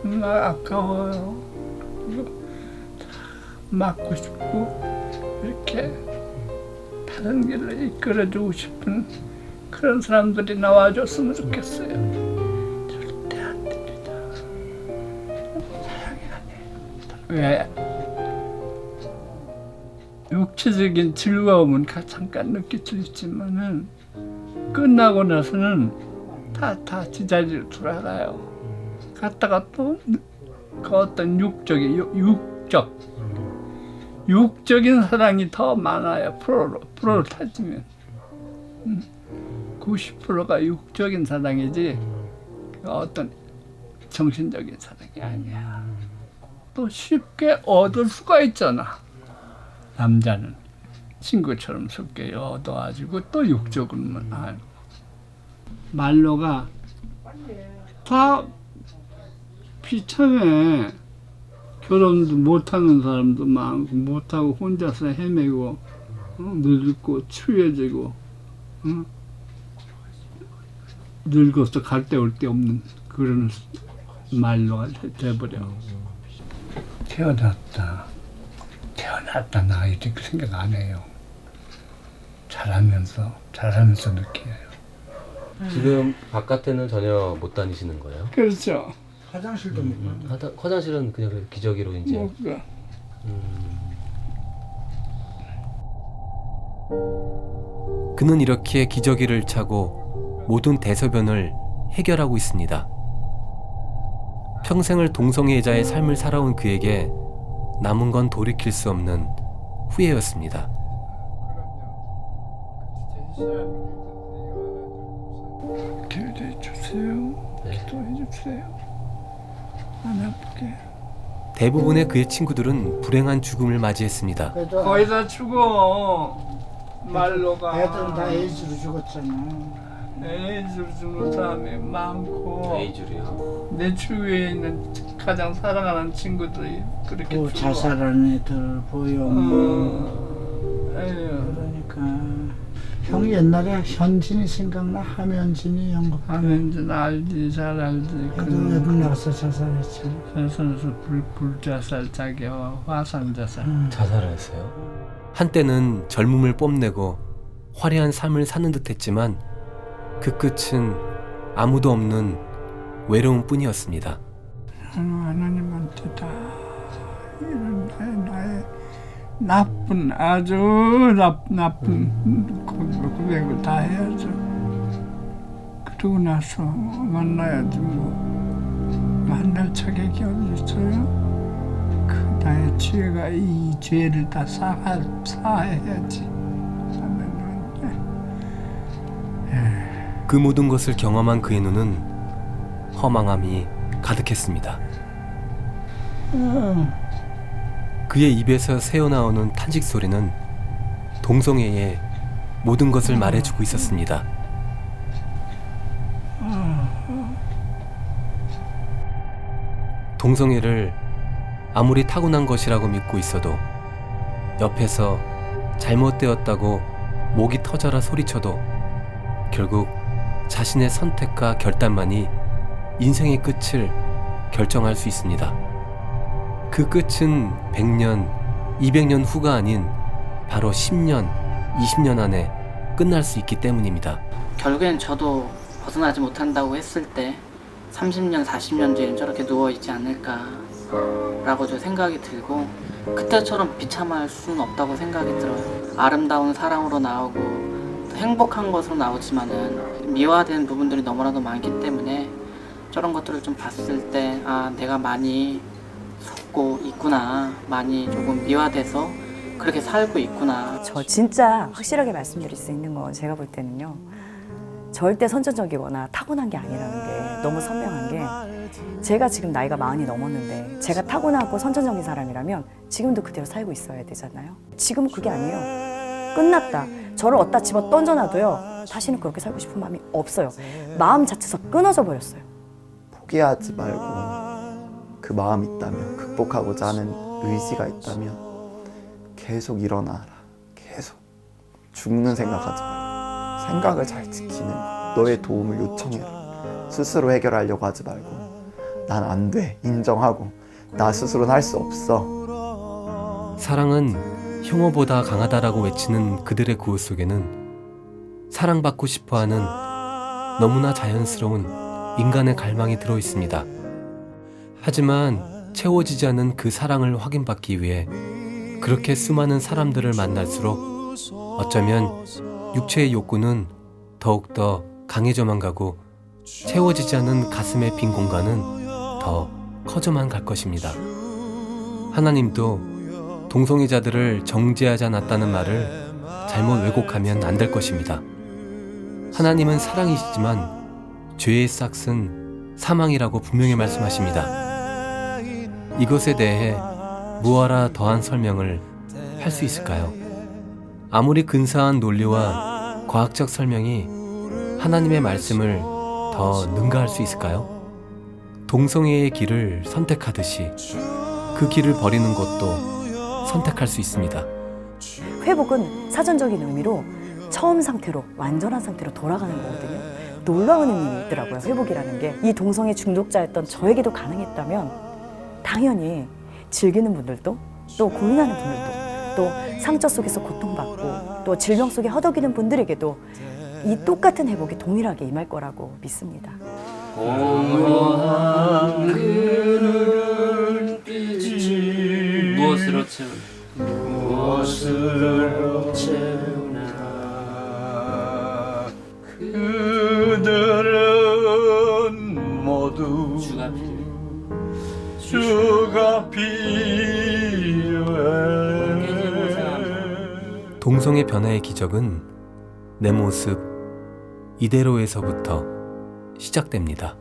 정말 아까워요. 막고 싶고 이렇게 다른 길을 이끌어주고 싶은 그런 사람들이 나와줬으면 좋겠어요. 절대 안 됩니다. 사랑이 아니에요. 왜? 육체적인 즐거움은 잠깐 느낄 수 있지만은 끝나고 나서는 다 제자리로 돌아가요. 갔다가 또 그 어떤 육적인 사랑이 더 많아요. 프로를 따지면 90%가 육적인 사랑이지 어떤 정신적인 사랑이 아니야. 또 쉽게 얻을 수가 있잖아. 남자는 친구처럼 쉽게 얻어가지고 또 육적으로만 알고. 말로가 다 비참해. 결혼도 못하는 사람도 많고 못하고 혼자서 헤매고 늙고 추해지고 늙어서 갈 데 올 데 없는 그런 말로가 돼버려. 태어났다 나 이렇게 생각 안 해요. 자라면서 느껴요. 지금 바깥에는 전혀 못 다니시는 거예요? 그렇죠. 화장실도 못 가. 화장실은 그냥 기저귀로 이제. 못 가. 그는 이렇게 기저귀를 차고 모든 대소변을 해결하고 있습니다. 평생을 동성애자의 삶을 살아온 그에게 남은 건 돌이킬 수 없는 후회였습니다. 기도해 주세요. 기도해 주세요. 안 아프게. 대부분의 그의 친구들은 불행한 죽음을 맞이했습니다. 거의 다 죽어. 말로가. 애들은 다 에이즈로 죽었잖아. 에이즈로 죽는 사람이 많고. 에이즈로요? 내 주위에 있는 가장 사랑하는 친구들이 그렇게 죽어. 자살하는 애들 보여. 그러니까 형 옛날에 현진이 생각나? 하면진이 형. 하면진 알지, 잘 알지. 애들 나가서 자살했지. 자살해서 불자살 자기와 화산 자살. 자살했어요? 한때는 젊음을 뽐내고 화려한 삶을 사는 듯했지만 그 끝은 아무도 없는 외로움 뿐이었습니다. 하나님한테 다 이런 나의 나쁜 아주 나쁜 고백을 다 해야죠. 그러고 나서 만나야지 뭐. 만날 자격이 어디 있어요? 그 나의 죄가 이 죄를 다 사해야지. 그 모든 것을 경험한 그의 눈은 허망함이 가득했습니다. 그의 입에서 새어나오는 탄식 소리는 동성애의 모든 것을 말해주고 있었습니다. 동성애를 아무리 타고난 것이라고 믿고 있어도 옆에서 잘못되었다고 목이 터져라 소리쳐도 결국 자신의 선택과 결단만이 인생의 끝을 결정할 수 있습니다. 그 끝은 100년, 200년 후가 아닌 바로 10년, 20년 안에 끝날 수 있기 때문입니다. 결국엔 저도 벗어나지 못한다고 했을 때 30년, 40년 뒤엔 저렇게 누워있지 않을까라고 저 생각이 들고 그때처럼 비참할 수는 없다고 생각이 들어요. 아름다운 사랑으로 나오고 행복한 것으로 나오지만은 미화된 부분들이 너무나도 많기 때문에 저런 것들을 좀 봤을 때 아, 내가 많이 속고 있구나, 많이 조금 미화돼서 그렇게 살고 있구나. 저 진짜 확실하게 말씀드릴 수 있는 건 제가 볼 때는요, 절대 선천적이거나 타고난 게 아니라는 게 너무 선명한 게, 제가 지금 나이가 40이 넘었는데 제가 타고나고 선천적인 사람이라면 지금도 그대로 살고 있어야 되잖아요. 지금은 그게 아니에요. 끝났다. 저를 어디다 집어 던져놔도요, 다시는 그렇게 살고 싶은 마음이 없어요. 마음 자체에서 끊어져 버렸어요. 포기하지 말고 그 마음이 있다면, 극복하고자 하는 의지가 있다면 계속 일어나라. 계속 죽는 생각하지 말고 생각을 잘 지키는 거. 너의 도움을 요청해라. 스스로 해결하려고 하지 말고 난 안 돼 인정하고 나 스스로는 할 수 없어. 사랑은 혐오보다 강하다라고 외치는 그들의 구호 속에는 사랑받고 싶어하는 너무나 자연스러운 인간의 갈망이 들어 있습니다. 하지만 채워지지 않는 그 사랑을 확인받기 위해 그렇게 수많은 사람들을 만날수록 어쩌면 육체의 욕구는 더욱더 강해져만 가고 채워지지 않는 가슴의 빈 공간은 더 커져만 갈 것입니다. 하나님도 동성애자들을 정죄하지 않았다는 말을 잘못 왜곡하면 안 될 것입니다. 하나님은 사랑이시지만 죄의 싹은 사망이라고 분명히 말씀하십니다. 이것에 대해 무엇라 더한 설명을 할 수 있을까요? 아무리 근사한 논리와 과학적 설명이 하나님의 말씀을 더 능가할 수 있을까요? 동성애의 길을 선택하듯이 그 길을 버리는 것도 선택할 수 있습니다. 회복은 사전적인 의미로 처음 상태로, 완전한 상태로 돌아가는 거거든요. 놀라운 의미가 있더라고요, 회복이라는 게. 이 동성애 중독자였던 저에게도 가능했다면 당연히 즐기는 분들도, 또 고민하는 분들도, 또 상처 속에서 고통받고 또 질병 속에 허덕이는 분들에게도 이 똑같은 회복이 동일하게 임할 거라고 믿습니다. 공허한 그 눈빛이 무엇으로 채우나 무엇으로 채우나 그들은 모두 주가 필요해. 동성애 변화의 기적은 내 모습 이대로에서부터 시작됩니다.